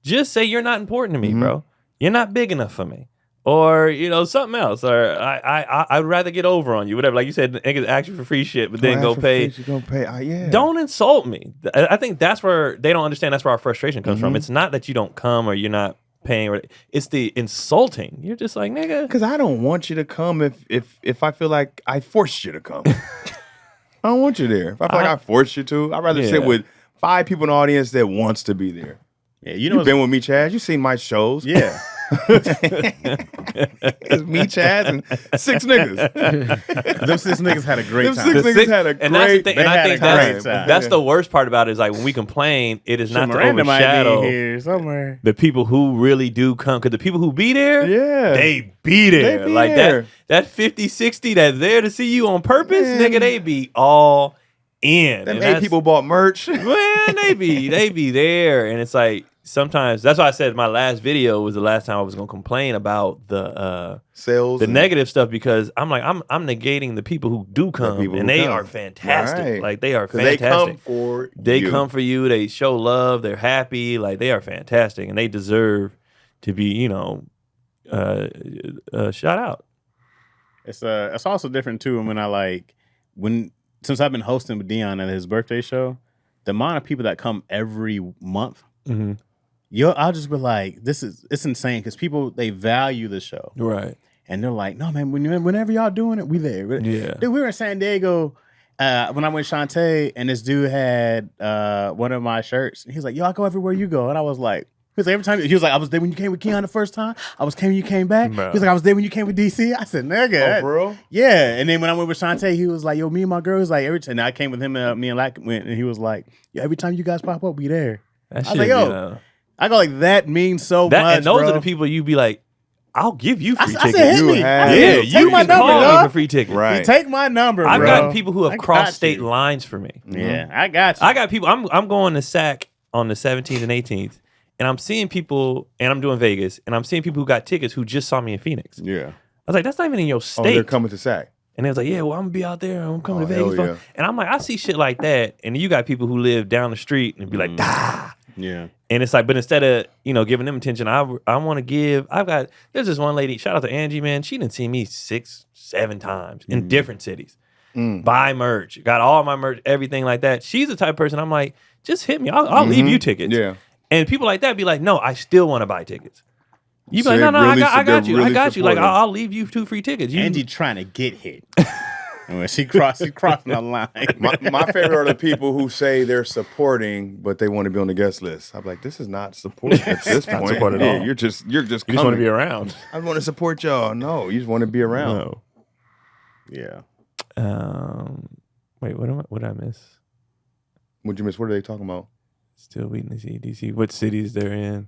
Just say you're not important to me, bro. You're not big enough for me. Or, something else. Or I'd rather get over on you. Whatever. Like you said, niggas ask you for free shit, but then go pay. Yeah. Don't insult me. I think that's where they don't understand. That's where our frustration comes from. It's not that you don't come or you're not paying. It's the insulting. You're just like, nigga. Because I don't want you to come if I feel like I forced you to come. I don't want you there. If I feel like I forced you to, I'd rather sit with 5 people in the audience that wants to be there. Yeah, you've been with me, Chaz. You've seen my shows. Yeah. It's me, Chaz, and 6 niggas. Them 6 niggas had a great time. Them 6 niggas had a great time. And I think that's the worst part about it is like when we complain, it is not to overshadow the people who really do come. Because the people who be there, they be there. They be like there. That 50, 60 that's there to see you on purpose, nigga, they be all in. Them 8 people bought merch. Man, they be there. And it's like, sometimes that's why I said my last video was the last time I was gonna complain about the sales, the negative stuff, because I'm like I'm negating the people who do come, and they are fantastic. Right. Like they are fantastic. They come for you. They show love. They're happy. Like they are fantastic, and they deserve to be shout out. It's also different too when since I've been hosting with Dion at his birthday show, the amount of people that come every month. Mm-hmm. I'll just be like, it's insane because people, they value the show. Right. And they're like, no, man, whenever y'all doing it, we there. Yeah. Dude, we were in San Diego when I went Shantae, and this dude had one of my shirts. He's like, yo, I go everywhere you go. And I was like, every time he was like, I was there when you came with Keon the first time. I was there when you came back. Bro. He was like, I was there when you came with DC. I said, nigga. Oh, bro? Yeah. And then when I went with Shantae, he was like, yo, me and my girl was like, every time. And I came with him and me and Lack went, and he was like, yo, every time you guys pop up, we there. I was like, yo, I go like, that means so much. And those bro. are the people you be like, I'll give you free tickets. I said, hit me. Yeah, you my can number, call me for free tickets. Right. Take my number, I've bro. gotten people who have crossed state lines for me. Yeah, I got you. I got people. I'm going to SAC on the 17th and 18th, and I'm seeing people, and I'm doing Vegas, and I'm seeing people who got tickets who just saw me in Phoenix. Yeah. I was like, that's not even in your state. Oh, they're coming to SAC. And they was like, yeah, well, I'm gonna be out there. I'm coming to Vegas. Yeah. And I'm like, I see shit like that, and you got people who live down the street and be like, dah. Yeah. And it's like, but instead of, giving them attention, I want to give. There's this one lady, shout out to Angie, man. She didn't see me 6-7 times in different cities. Buy merch, got all my merch, everything like that. She's the type of person I'm like, just hit me. I'll leave you tickets. Yeah. And people like that be like, no, I still want to buy tickets. You be like, no, I got you. I got you. Like, I'll leave you 2 free tickets. Angie trying to get hit. And when she's crossing the line. My favorite are the people who say they're supporting, but they want to be on the guest list. I'm like, this is not support at this point. Support at all. You're just You just want to be around. I want to support y'all. No, you just want to be around. No. Yeah. Wait, what did I miss? What'd you miss? What are they talking about? Still waiting to see DC. What cities they're in?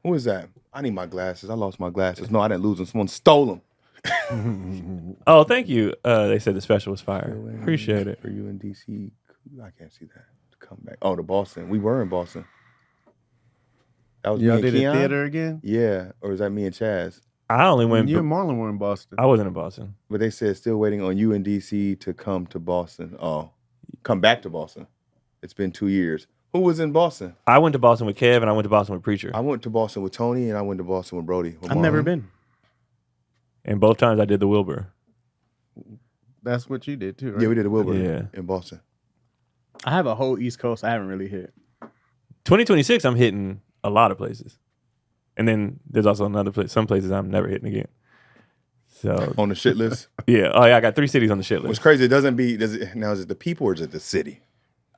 Who is that? I need my glasses. I lost my glasses. No, I didn't lose them. Someone stole them. Oh, thank you. They said the special was fire. Appreciate it. For you in DC. I can't see that. To come back. Oh, to Boston. We were in Boston. That was y'all me and did Keon? a theater again? Yeah. Or is that me and Chaz? I only went. You and Marlon were in Boston. I wasn't in Boston. But they said still waiting on you in DC to come to Boston. Oh, come back to Boston. It's been 2 years. Who was in Boston? I went to Boston with Kev and I went to Boston with Preacher. I went to Boston with Tony and I went to Boston with Brody. I've never been. And both times I did the Wilbur. That's what you did too, right? Yeah, we did the Wilbur in Boston. I have a whole East Coast I haven't really hit. 2026, I'm hitting a lot of places. And then there's also another place, some places I'm never hitting again. So on the shit list? Yeah. Oh yeah, I got 3 cities on the shit list. What's crazy, does it the people or is it the city?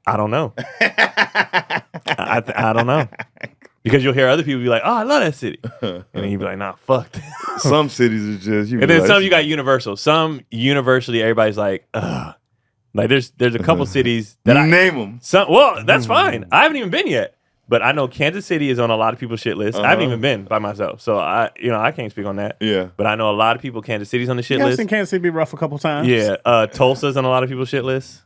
I don't know. I don't know. Because you'll hear other people be like, oh, I love that city. And then you'll be like, nah, fuck. Some cities is just and then some you got universal. Some universally everybody's like, ugh. Like there's a couple cities that name them. Well, that's fine. I haven't even been yet. But I know Kansas City is on a lot of people's shit list. I haven't even been by myself. So I can't speak on that. Yeah. But I know a lot of people Kansas City's on the shit list. I've seen Kansas City be rough a couple times. Yeah. Tulsa's on a lot of people's shit list.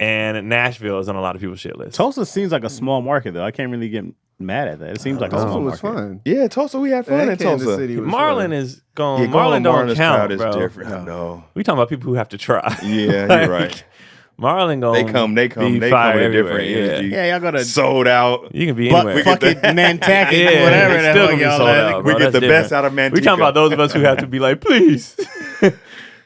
And Nashville is on a lot of people's shit list. Tulsa seems like a small market though. I can't really get mad at that. It seems like a small market. Fun. Yeah, Tulsa, we had fun in Tulsa. Marlin is going. Marlin don't count, bro. Is different. No. We talking about people who have to try. Yeah, you're right. Marlin going. They come with different energy. Yeah, y'all got to sold out. You can be anywhere. Fucking Nantucket, whatever. It's still gonna be sold out, bro. We get the best out of Manteca. We talking about those of us who have to be like, please.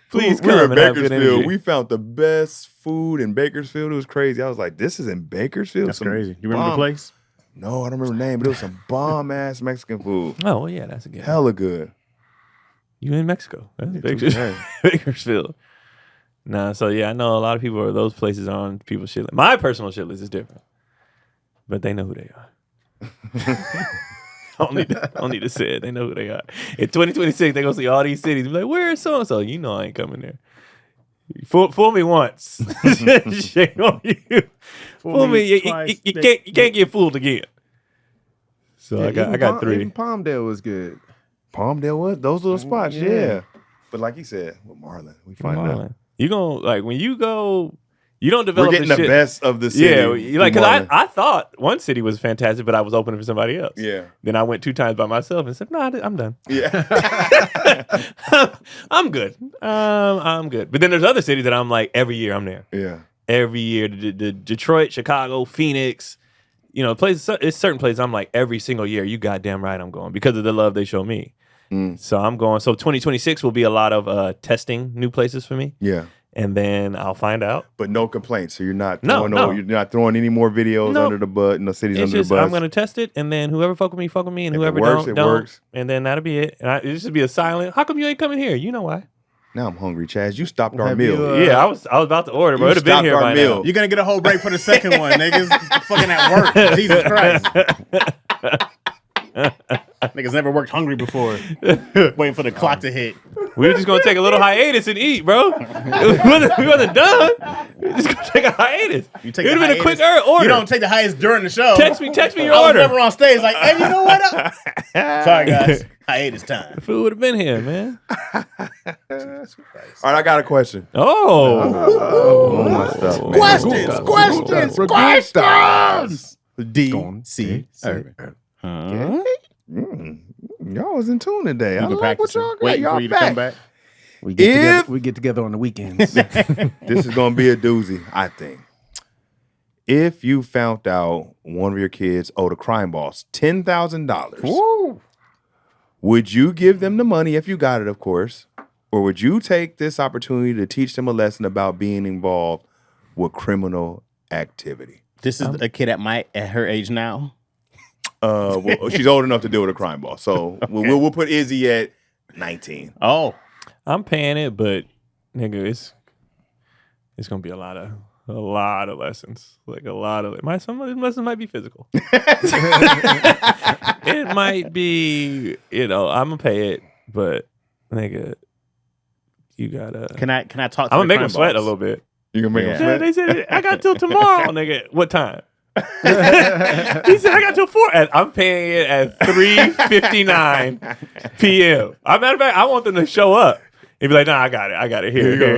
Please come. We were in and have good Bakersfield. energy. We found the best food in Bakersfield. It was crazy. I was like, this is in Bakersfield? That's crazy. You remember the place? No, I don't remember the name, but it was some bomb-ass Mexican food. Oh, well, yeah, that's a good one. Hella good. You in Mexico. That's Bakersfield. Nah, so yeah, I know a lot of people are those places are on people's shit list. My personal shit list is different. But they know who they are. I don't need to say it. They know who they are. In 2026, they're going to see all these cities. Be like, where is so-and-so? You know I ain't coming there. Fool me once. Shame on you. Fool me. You can't get fooled again. So yeah, I got 3. Even Palmdale was good. Palmdale was? Those little spots, yeah. But like you said, with Marlon, we find out. You going like when you go, you don't develop. We're getting the best of the city. Yeah, like because I thought one city was fantastic, but I was opening for somebody else. Yeah. Then I went 2 times by myself and said, "No, I'm done. Yeah, I'm good. I'm good." But then there's other cities that I'm like every year I'm there. Yeah. Every year, the Detroit, Chicago, Phoenix, places. It's certain places I'm like every single year. You goddamn right I'm going because of the love they show me. So I'm going. So 2026 will be a lot of testing new places for me. Yeah. and then I'll find out. But no complaints. So you're not throwing you're not throwing any more videos under the bus, no cities under the bus. I'm gonna test it, and then whoever fuck with me, and whoever don't, works. And then that'll be it. And it should be a silent. How come you ain't coming here? You know why? Now I'm hungry, Chaz. You stopped our meal. Yeah, I was about to order, but it'd have been here by now. You're gonna get a whole break for the second one, niggas. Fucking at work. Jesus Christ. Niggas never worked hungry before. Waiting for the clock to hit. We were just gonna take a little hiatus and eat, bro. We wasn't done. We were just gonna take a hiatus. It would have been a quick order. You don't take the hiatus during the show. Text me your I order. was never on stage like, hey, you know what? Sorry, guys. Hiatus time. The food would have been here, man. All right, I got a question. Oh my stuff. Questions. DC Urban. Y'all was in tune today. I like what y'all got. Waiting for you to come back. We get together on the weekends. This is going to be a doozy, I think. If you found out one of your kids owed a crime boss $10,000, would you give them the money if you got it, of course, or would you take this opportunity to teach them a lesson about being involved with criminal activity? This is a kid at her age now. Well, she's old enough to deal with a crime boss, so we'll put Izzy at 19. Oh, I'm paying it, but nigga, it's gonna be a lot of lessons. Like some of these lessons might be physical. It might be, I'm gonna pay it, but nigga, you gotta. Can I talk? I'm gonna make him sweat a little bit. You gonna make him sweat? They said I got till tomorrow, nigga. What time? He said I got till 4. I'm paying it at 3:59 p.m. As a matter of fact, I want them to show up. He'd be like, "Nah, I got it. Here you go.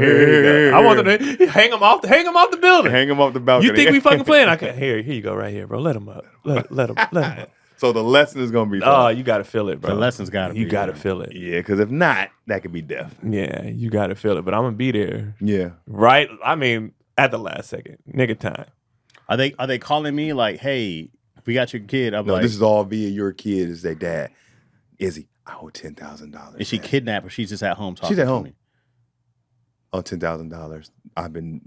I want them to hang him off the building. Hang him off the balcony. You think we fucking playing? Here you go, right here, bro. Let him up. Let him up. So the lesson is gonna be. Oh, you gotta feel it, bro. The lesson's gotta be. You gotta feel it. Yeah, because if not, that could be death. Yeah, you gotta feel it. But I'm gonna be there. Yeah. Right. I mean, at the last second, nigga time. Are they calling me like, hey, we got your kid? I'm like, this is all via your kid. Is their dad? Izzy, I owe $10,000. Is she kidnapped or she's just at home talking? She's at home. To me? Oh, $10,000. I've been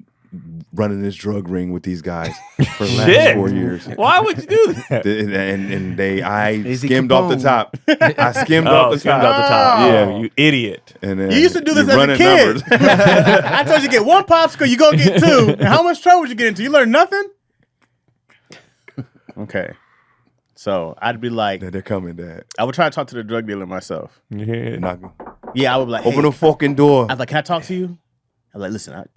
running this drug ring with these guys for the last 4 years. Why would you do that? And I skimmed off the top. I skimmed off the top. Yeah, you idiot. And then you used to do this as a kid. I told you to get one popsicle, you go get 2. And how much trouble would you get into? You learn nothing? Okay. So I'd be like, they're coming, Dad. I would try to talk to the drug dealer myself. Yeah, I would be like, open the fucking door. I was like, can I talk to you? I was like, listen,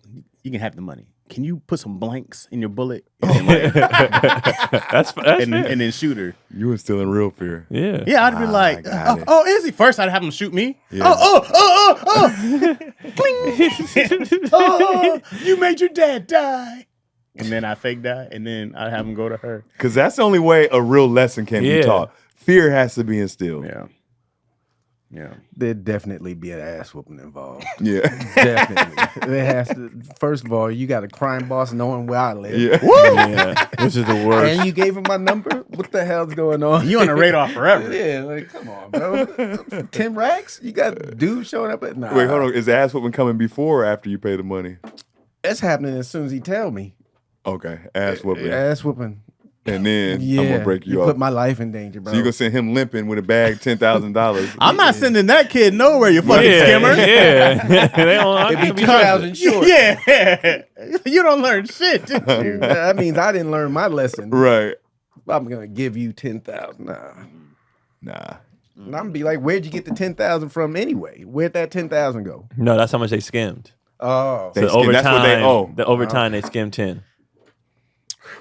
you can have the money. Can you put some blanks in your bullet? And then, that's and then shoot her. You were still in real fear. Yeah. Yeah, I'd be like, Izzy. First, I'd have him shoot me. Yeah. Cling. You made your dad die. And then I fake die, and then I have him go to her. Because that's the only way a real lesson can be taught. Fear has to be instilled. Yeah. There'd definitely be an ass whooping involved. Yeah. Definitely. There has to. First of all, you got a crime boss knowing where I live. Yeah. Yeah. Which is the worst. And you gave him my number? What the hell's going on? You on the radar forever. Yeah, like, come on, bro. 10 racks? You got dudes showing up at night. Wait, hold on. Is the ass whooping coming before or after you pay the money? That's happening as soon as he tell me. Okay. Ass whooping. Ass whooping. And then I'm going to break you off. Put my life in danger, bro. So you're going to send him limping with a bag, $10,000. I'm not sending that kid nowhere, you fucking skimmer. Yeah. It'd be 2,000 short. Yeah. You don't learn shit, did you? That means I didn't learn my lesson. Right. I'm going to give you 10,000. Nah. And I'm going to be like, where'd you get the 10,000 from anyway? Where'd that 10,000 go? No, that's how much they skimmed. Oh. So overtime, that's what they owe. The overtime, they skimmed 10.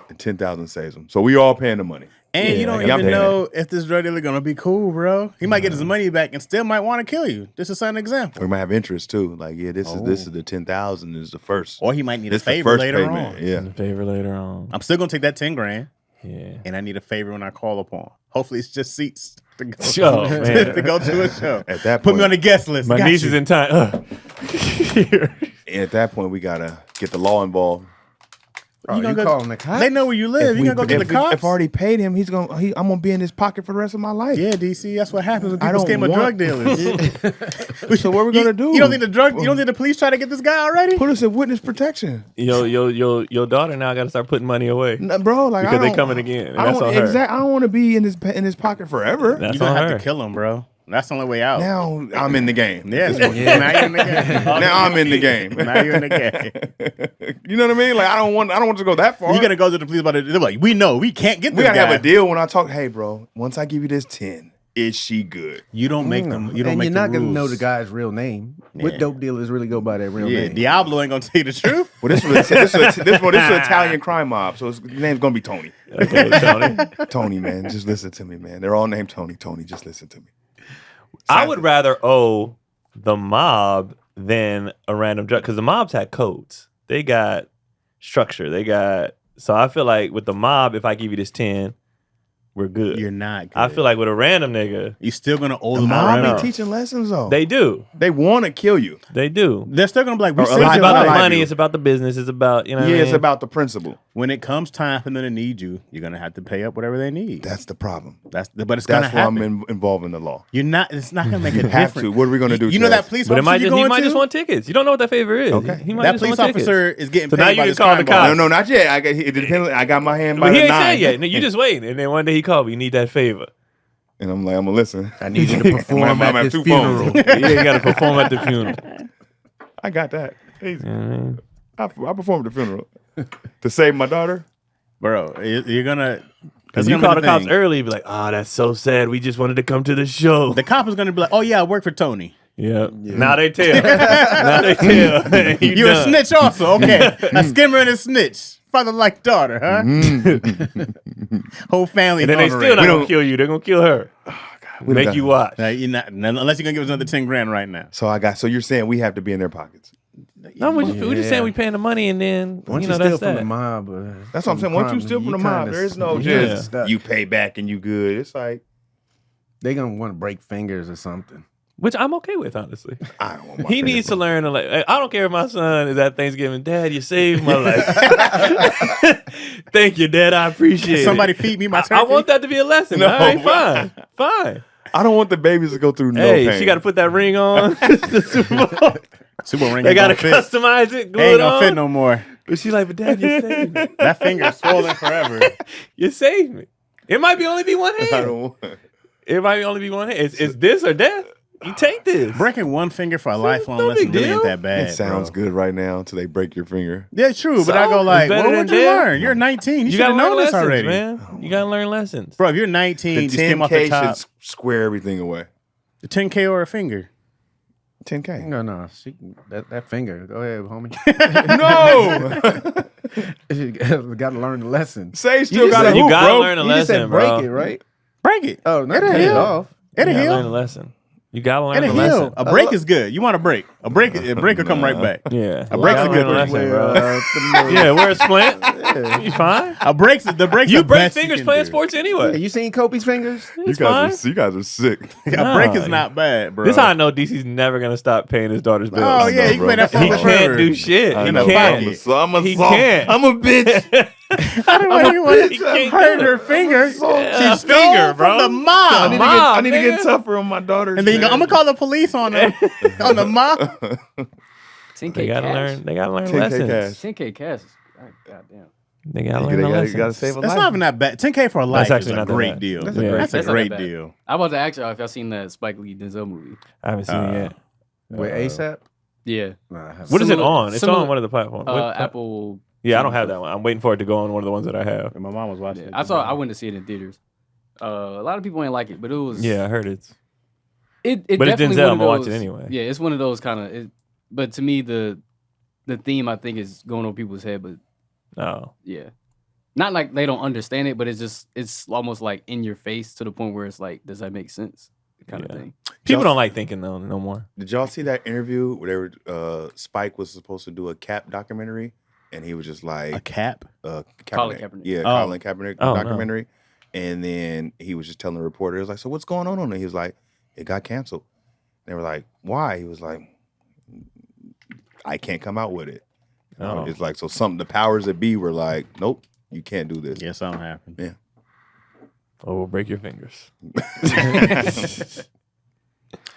And 10,000 saves them. So we all paying the money. And you don't even know if this drug dealer gonna be cool, bro. He might get his money back and still might want to kill you. This is an example. We might have interest too. Like, this is the 10,000 is the first. Or he might need a favor later on. Yeah, a favor later on. I'm still gonna take that 10 grand. Yeah, and I need a favor when I call upon. Hopefully, it's just seats to go, to go to a show. At that point, put me on the guest list. My niece is in time. And at that point, we gotta get the law involved. You calling the cops? They know where you live. You gonna go get the cops? If I already paid him, I'm gonna be in his pocket for the rest of my life. Yeah, DC. That's what happens when people scam drug dealers. So what we gonna do? You don't think the police try to get this guy already? Put us in witness protection. Your daughter now got to start putting money away. No, bro, like because they coming again. That's on her. I don't want to be in his pocket forever. That's you gonna have to kill him, bro. That's the only way out. Now I'm in the game. Yes. Now you're in the game. Now I'm in the game. Now you're in the game. You know what I mean? Like I don't want to go that far. You're gonna go to the police about it. They're like, we know we can't get this. We gotta guy. have a deal when I talk. Hey, bro, once I give you this 10, is she good? You don't make them. You don't. And make you're not the gonna rules. know the guy's real name. Yeah. What dope dealers really go by their real name? Diablo ain't gonna tell you the truth. Well, this is an Italian crime mob, so his name's gonna be Tony. Tony, man, just listen to me, man. They're all named Tony. Tony, just listen to me. I would rather owe the mob than a random drug because the mobs had codes. They got structure. So I feel like with the mob, if I give you this 10, we're good. You're not good. I feel like with a random nigga, you're still gonna owe The them mob be teaching lessons though. they do. They want to kill you. They do. They're still gonna be like, Or we a saved lot It's your about the life. money. It's about the business. It's about, you know what I It's mean? about the principle. When it comes time for them to need you, you're gonna have to pay up whatever they need. That's the problem. But it's gonna That's why happen. I'm involved in the law. You're not. It's not gonna make a You have difference. to. What are we gonna do? You know Chaz? that police But officer he might just want tickets. You don't know what that favor is. Okay. He might that just police want tickets. officer is getting So paid now you by can this call the crime boss. cops. No, not yet. It depends. I got my hand by But he the ain't 9. said yet. No, you just waiting. And then one day he called me. You need that favor. And I'm like, I'm gonna listen. I need you to perform I'm at at this 2 funeral. phones. Yeah, you got to perform at the funeral. I got that. Easy. You know what I mean? I performed at the funeral to save my daughter. Bro, you're gonna. Because you call the cops early, be like, "Oh, that's so sad. We just wanted to come to the show." The cop is gonna be like, "Oh yeah, I work for Tony." Yeah. Now they tell. Now they tell. You a snitch also? Okay, a skimmer and a snitch, father like daughter, huh? Whole family. And then they still not gonna kill you. They're gonna kill her. Make you watch. You're not, unless you're gonna give us another 10 grand right now. So you're saying we have to be in their pockets. No, we're just saying we paying the money and then Once you know steal that's from that. the mob, That's what I'm saying. Once you steal from the mob, there is no just you pay back and you good. It's like they gonna want to break fingers or something. Which I'm okay with, honestly. I don't want my He fingers needs to broken. learn to like. I don't care if my son is at Thanksgiving. Dad, you saved my life. Thank you, Dad. I appreciate it. Somebody feed me my turkey. I want that to be a lesson. No. All right, fine. I don't want the babies to go through no Hey, pain. she got to put that ring on. The Super Bowl. Super Bowl ring. They got to fit. customize it. Glue Ain't it gonna on. fit no more. But she's like, but Dad, you saved me. That finger's swollen forever. You saved me. It might be only be one I hand. don't want. It might only be one hand. It's this or death. You take this. Breaking one finger for a lifelong no lesson big really deal. ain't that bad. It sounds bro. good right now until they break your finger. Yeah, true. But So, I go it's like, better well, than what'd you death. learn? You're 19. You should gotta have known learn this lessons, already. man. You gotta learn lessons. Bro, if you're 19, The just came off the 10K top. should square everything away. The 10K or a finger. 10K. No. That finger. Go ahead, homie. No. Got to learn the lesson. Say still just got said to You hoop, gotta bro. learn a You just lesson, said break bro. it, right? Break it. Oh, no, It'll cut it heal. off. It'll You gotta learn a heal. lesson. You gotta learn It'll a lesson. heal. A break is good. You want a break. A break will come right back. Yeah. A break's You a gotta good learn lesson, bro. bro. Yeah, wear a splint. You fine. The break's You the break best fingers can playing do. sports anyway. You seen Kobe's fingers? It's fine. You guys are sick. A break is not bad, bro. This is how I know DC's never gonna stop paying his daughter's bills. Oh yeah, you can play that He phone can't forever. do shit. I He know. can't. I'm a He soft. can't. I'm a bitch. He can't hurt do her it. finger. Yeah, She stole from the mom. I need to nigga. get tougher on my daughter. And then you go, I'm gonna call the police on her. On the mom. 10K They gotta cash. learn. They gotta learn 10K lessons. cash. 10K cash. Goddamn. They gotta learn the lessons. You gotta save a That's life. not even that bad. 10K for a life actually is a not that great bad. deal. That's a great That's a That's not great that bad. deal. I was about to ask y'all if y'all seen that Spike Lee Denzel movie. I haven't seen it yet. With ASAP? Yeah. Nah, I haven't. What is it Similar- on? It's similar- on one of the platforms. What- Apple. Yeah, I don't have that one. I'm waiting for it to go on one of the ones that I have. And my mom was watching it. I went to see it in theaters. A lot of people ain't like it, but it was. Yeah, I heard it's. It But it's definitely Denzel, one I'm of gonna watch those- it anyway. Yeah, it's one of those kind of. But to me, the theme I think is going over people's head. But Oh, yeah, not like they don't understand it, but it's almost like in your face to the point where it's like, does that make sense? Kind Yeah. of thing. people don't like thinking though no more. Did y'all see that interview where they were, Spike was supposed to do a Cap documentary, and he was just like A cap? Kaepernick. Colin Kaepernick. Yeah, Oh. Colin Kaepernick Oh, no. documentary. And then he was just telling the reporter, he was like, so what's going on it? He was like, it got canceled. They were like, why? He was like, I can't come out with it Oh. It's like, so the powers that be were like, nope, you can't do this. Yeah, something happened. Yeah. Oh, we'll break your fingers.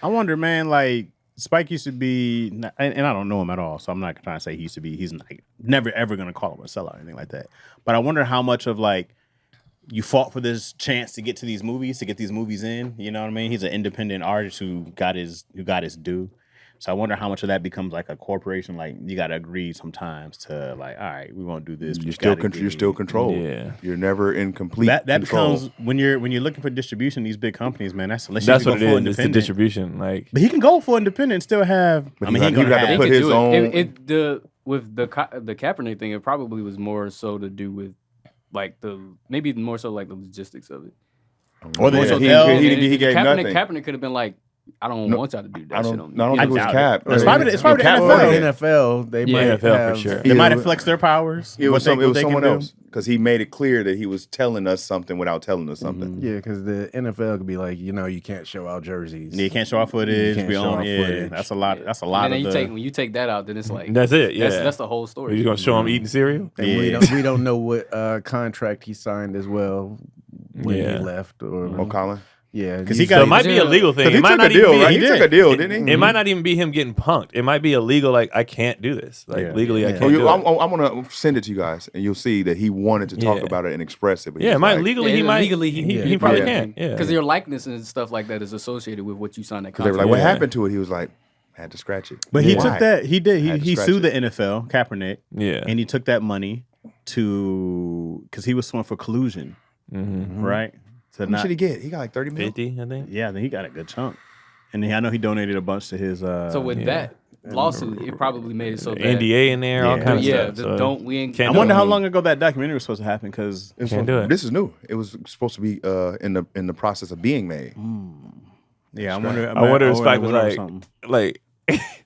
I wonder, man, like, Spike used to be, and I don't know him at all, so I'm not trying to say he used to be, he's never ever going to call him a sellout or anything like that. But I wonder how much of, like, you fought for this chance to get to these movies, to get these movies in. You know what I mean? He's an independent artist who got his due. So I wonder how much of that becomes like a corporation. Like, you got to agree sometimes to, like, all right, we won't do this. You're still controlled. Yeah, you're never in complete. That control. becomes when you're looking for distribution. These big companies, man. That's what it is. It's the distribution. Like, but he can go for independent and still have. But he got to put his own. With the Kaepernick thing, it probably was more so to do with like maybe more so like the logistics of it. Or he gave nothing. Kaepernick could have been like, I don't want y'all to do that shit on me. I don't think it was Cap. It's probably the NFL. They might have for sure. They might have flexed their powers. It was someone else because he made it clear that he was telling us something without telling us something. Yeah, because the NFL could be like, you can't show out jerseys. Yeah, you can't show out footage. Footage. That's a lot. That's a lot. And then when you take that out, then it's like that's it. Yeah, that's the whole story. You're gonna show him eating cereal. And we don't know what contract he signed as well when he left. Or Colin. Yeah, because it might be a legal thing. It might not even be. He took a deal, didn't he? It might not even be him getting punked. It might be illegal. Like, I can't do this. Like, legally, I can't do it. I'm gonna send it to you guys, and you'll see that he wanted to talk about it and express it. But he probably can't. Yeah, because your likeness and stuff like that is associated with what you signed that contract. They were like, what happened to it? He was like, I had to scratch it. But he took that. He did. He sued the NFL, Kaepernick. Yeah, and he took that money because he was suing for collusion, right? How much did he get? He got like 30 million. 50, I think. Yeah, then he got a good chunk. And then I know he donated a bunch to his. So with that lawsuit, it probably made it so that NDA in there, all kinds of stuff. I wonder how long ago that documentary was supposed to happen because this is new. It was supposed to be in the process of being made. Yeah, I wonder if Spike was like.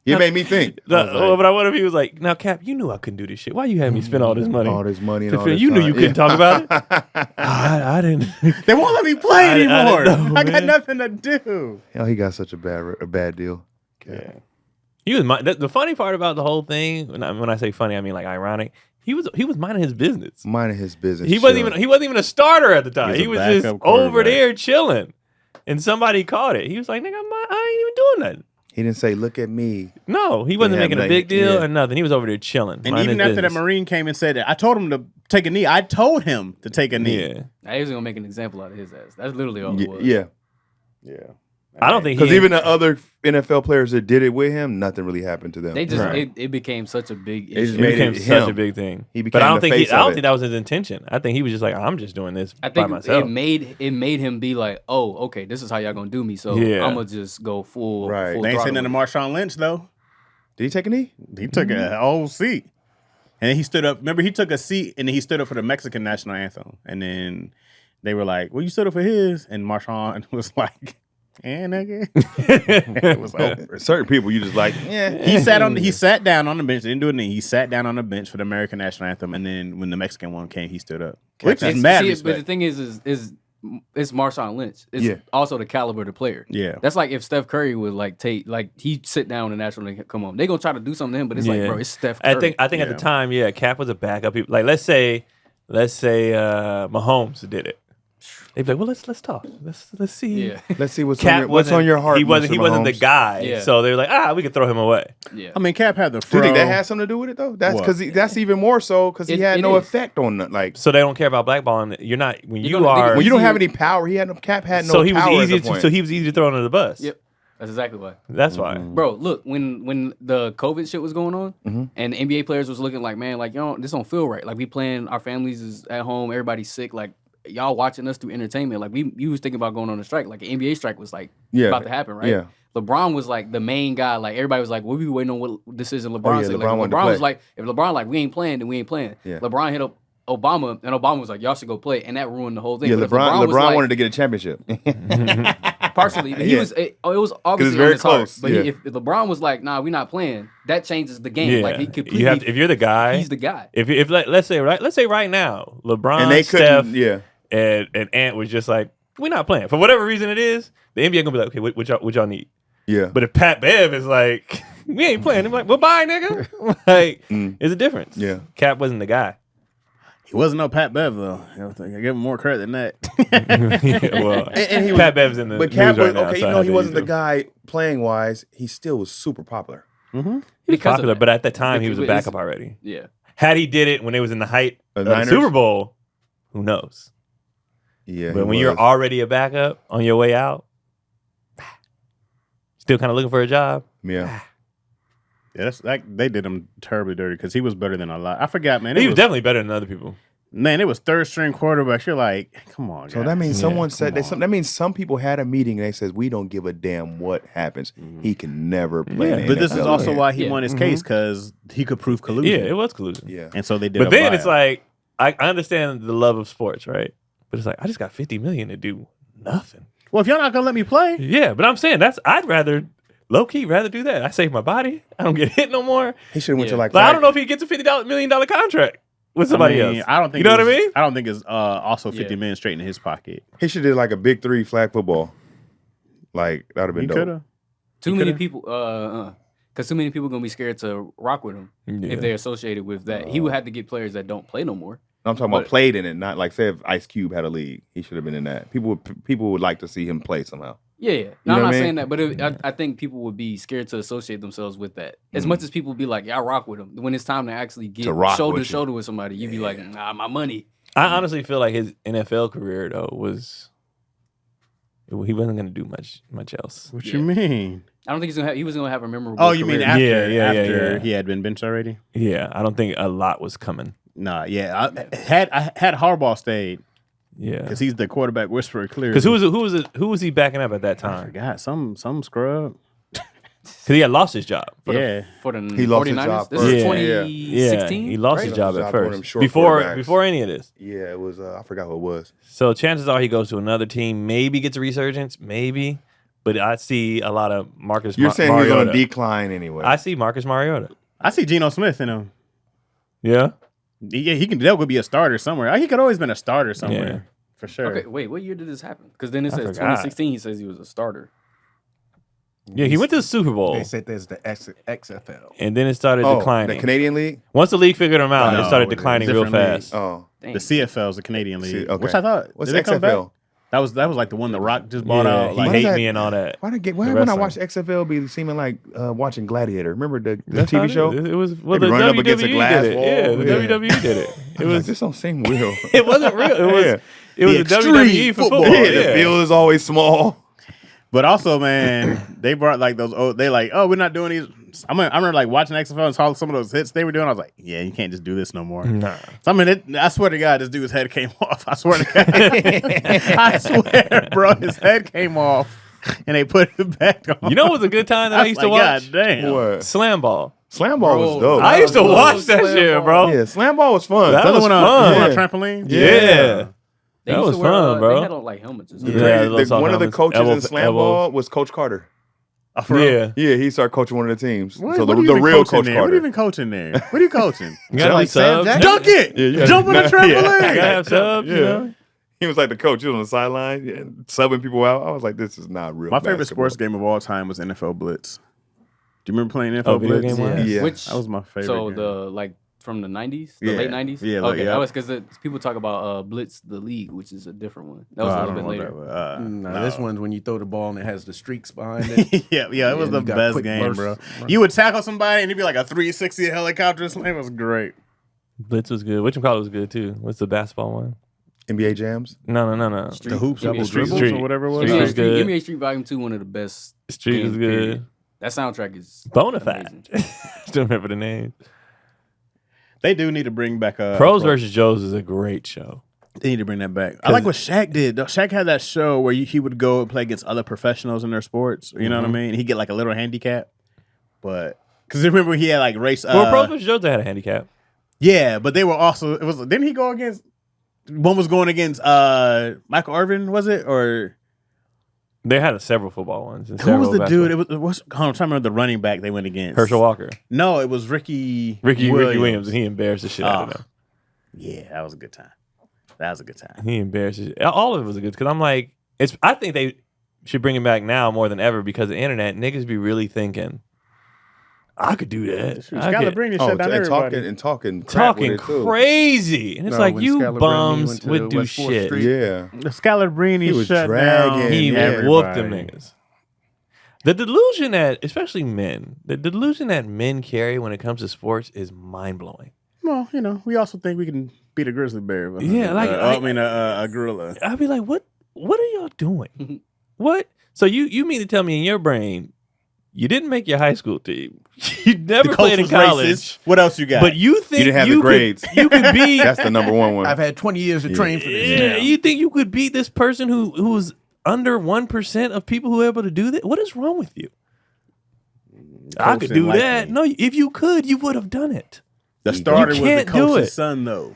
It made me think. But I wonder if he was like, now, Cap, you knew I couldn't do this shit. Why you had me spend all this money? All this money and all this You knew you couldn't talk about it. I didn't. They won't let me play anymore. I got nothing to do. Hell, he got such a bad deal. Yeah. He was the funny part about the whole thing. When I say funny, I mean like ironic. He was minding his business. He wasn't even a starter at the time. He was just over there chilling, and somebody caught it. He was like, "Nigga, I ain't even doing nothing." He didn't say, "Look at me." No, he wasn't making a big deal or nothing. He was over there chilling. And even after that Marine came and said, "I told him to take a knee." I told him to take a knee. Yeah, I was gonna make an example out of his ass. That's literally all it was. Yeah. I don't think because even the other NFL players that did it with him, nothing really happened to them. They just it became such a big issue. It became such a big thing. But I don't think that was his intention. I think he was just like, I'm just doing this by myself. It made him be like, oh, okay, this is how y'all gonna do me. So I'm gonna just go full. Right. Full they ain't saying nothing to Marshawn Lynch though. Did he take a knee? He took a whole seat, and then he stood up. Remember, he took a seat and then he stood up for the Mexican national anthem, and then they were like, "Well, you stood up for his," and Marshawn was like. And nigga, it was over. Certain people, you just like, yeah. He sat down on the bench. Didn't do anything. He sat down on the bench for the American national anthem, and then when the Mexican one came, he stood up. Which is mad respect. But the thing is it's Marshawn Lynch. It's also the caliber of the player. Yeah, that's like if Steph Curry would he sit down on the national and come on. They gonna try to do something to him, but it's like, bro, it's Steph Curry. I think at the time, Cap was a backup. Like let's say Mahomes did it. They'd be like, well, let's talk. Let's see. Yeah. Let's see what's on your heart. He wasn't the guy. Yeah. So they were like, we could throw him away. Yeah. I mean, Cap had the Do you think that has something to do with it though? That's because that's even more so because he had no effect on like. So they don't care about blackballing. You're not when you don't have any power. Cap had no. So he was power easy. So he was easy to throw under the bus. Yep. That's exactly why. That's why. Bro, look, when the COVID shit was going on and the NBA players was looking like, man, like, this don't feel right. Like we playing, our families is at home, everybody's sick, like. Y'all watching us through entertainment. Like you was thinking about going on a strike. Like an NBA strike was like about to happen, right? Yeah. LeBron was like the main guy. Like everybody was like, "What we waiting on? What decision LeBron said?" LeBron was like, "If LeBron like we ain't playing, then we ain't playing." Yeah. LeBron hit up Obama, and Obama was like, "Y'all should go play," and that ruined the whole thing. Yeah, LeBron wanted to get a championship. Partially, but it was obviously very close. But if LeBron was like, "Nah, we not playing," that changes the game. Yeah. Like he completely. If you're the guy, he's the guy. If let's say right now, LeBron and they Steph, and Ant was just like, we're not playing. For whatever reason it is, the NBA gonna be like, okay, what y'all need? Yeah. But if Pat Bev is like, We ain't playing. I'm like, well, bye, nigga. Like, it's a difference. Yeah. Cap wasn't the guy. He wasn't no Pat Bev though. I give him more credit than that. Well, and he Pat Bev's in the but Cap news was right now, okay. so Even I though had he to wasn't use the him. guy playing wise, he still was super popular. He was Because of popular, that. but at the time he was a Because backup already. Yeah. Had he did it when they was in the height of the Niners? Super Bowl, who knows? Yeah, But when you're already a backup on your way out, still kind of looking for a job. yeah. Yeah, that's like they did him terribly dirty because he was better than a lot. I forgot, man. He was definitely better than other people. Man, it was third string quarterbacks. You're like, come on, guys. So that means someone said come on. that means some people had a meeting and they says we don't give a damn what happens. He can never play. in the But this NFL is also again. why he won his case because he could prove collusion. Yeah, it was collusion. Yeah. And so they did. But a then buyout. it's like I understand the love of sports, right? But it's like I just got $50 million to do nothing. well, if y'all not gonna let me play, Yeah, but I'm saying I'd rather low key rather do that. I save my body. I don't get hit no more. He should have went to like. Like, I don't know if he gets a $50 million contract with somebody else. I don't think. You know what I mean? I don't think it's also 50 million straight in his pocket. He should did like a big 3 flag football. Like that would have been He dope. could have. Too many people. Because too many people gonna be scared to rock with him if they're associated with that. He would have to get players that don't play no more. I'm talking about played in it, not like say if Ice Cube had a league, he should have been in that. People would like to see him play somehow. Yeah. No, You know I'm what not I mean? saying that, but I think people would be scared to associate themselves with that. As much as people be like, "Yeah, I rock with him," when it's time to actually get shoulder to shoulder with somebody, you'd be like, "Nah, my money." I honestly feel like his NFL career though he wasn't gonna do much else. What you mean? I don't think he was gonna have a memorable. Oh, you mean career. after he had been benched already? Yeah, I don't think a lot was coming. Nah, yeah. I had Harbaugh stayed. Yeah, because he's the quarterback whisperer. Clearly, because who was he backing up at that time? I forgot some scrub. Because he had lost his job. For the he lost 49ers? his job. This first. is 2016. Yeah, he lost right? his job at for them first short before quarterbacks. any of this. Yeah, it was. I forgot who it was. So chances are he goes to another team, maybe gets a resurgence, maybe. But I see a lot of Marcus. You're saying Mariota. he's on a decline anyway. I see Marcus Mariota. I see Geno Smith in him. Yeah, Yeah, that would be a starter somewhere. He could always been a starter somewhere for sure. Okay, wait, what year did this happen? Because then it says forgot. 2016. He says he was a starter. Yeah, he went to the Super Bowl. They said there's the XFL. And then it started declining. The Canadian League? Once the league figured him out, No, it started declining real different fast. Oh. Dang. The CFL is the Canadian League, Okay. which I thought What's did it come back? XFL? That was like the one The Rock just bought Yeah, out. he Like, Why does hate that- me and all that. Why The when I wrestling. watch XFL be seeming like watching Gladiator? Remember the That's how TV it show? is. It was They well, be the running up WWE against a glass did it. wall. Yeah, the Yeah. WWE did it. It It was. this don't seem real. It wasn't real. It was. Yeah. It was The the extreme WWE for football. Yeah, Yeah. the field is always small. but also, man, they brought like those. We're not doing these. I remember like watching XFL and saw some of those hits they were doing. I was like, yeah, you can't just do this no more. Nah. So, I mean, I swear to God, this dude's head came off. I swear to God. I swear, bro, his head came off and they put it back on. You know what was a good time that I used to watch? God damn. What? Slam ball. Slam ball was dope. I used to love watch that slam shit, ball. bro. Yeah, slam ball was fun. That was on fun. a trampoline? Yeah. They That used was to wear, fun, bro. They had on like helmets or something. Yeah, one of the helmets, coaches in elbows- slam elbows. ball was Coach Carter. Oh, for real? Yeah. Yeah, he started coaching one of the teams. What, so what the are you even real coaching Coach there? Carter. What are you even coaching there? What are you coaching? You gotta like like Sam subs. Jackson? Dunk it! Yeah, yeah. Jump on the Yeah. trampoline! You gotta have subs, you Yeah. know? He was like the coach. He was on the sideline, subbing people out. I was like, this is not real. My favorite basketball. sports game of all time was NFL Blitz. Do you remember playing NFL Oh, video Blitz? game wise? Yeah. Which That was my favorite. So game. from the 90s, Yeah. late 90s. Yeah, okay. yeah. That was because people talk about Blitz the League, which is a different one. That was a little bit later. No, this one's when you throw the ball and it has the streaks behind it. yeah, it was and the you got best quick game, bursts. bro. You would tackle somebody and it'd be like a 360 helicopter. It was great. Blitz was good. Whatchamacallit was good too. What's the basketball one? NBA jams. No. The hoops, Street- double Street- dribbles, Street. or whatever it was. Street NBA was Street, good. NBA Street Volume 2, one of the best. Street was games, good. period. That soundtrack is Bonafide. amazing. Still remember the name. They do need to bring back Pros versus Joes is a great show. They need to bring that back. I like what Shaq did. Shaq had that show where he would go and play against other professionals in their sports. You know what I mean? He'd get like a little handicap, but because remember he had like race. Well, Pros versus Joes they had a handicap. Yeah, but they were also. It was. Didn't he go against? One was going against Michael Irvin, was it? Or They had several football ones. And who was several the basketball. dude? I'm trying to remember the running back they went against. Herschel Walker. No, it was Ricky Williams, and he embarrassed the shit out of them. Yeah, that was a good time. That was a good time. He embarrassed the shit. All of it was a good because I'm like, I think they should bring it back now more than ever because the internet niggas be really thinking I could do that. Scalabrini shut down everybody. Talking crazy. And it's like, you bums would do shit. Yeah. The Scalabrini was shut dragging. down. He whooped them niggas. The delusion that, especially men, the delusion that men carry when it comes to sports is mind-blowing. Well, you know, we also think we can beat a grizzly bear. Yeah, like a gorilla. I'd be like, what are y'all doing? What? So you mean to tell me in your brain, you didn't make your high school team. You never played in college. Racist. What else you got? But you think you didn't have the grades. You could be. That's the number one. I've had 20 years to train for this. Yeah, you think you could beat this person who's under 1% of people who are able to do that? What is wrong with you? I could do that. No, if you could, you would have done it. The starter was the coach's son, though.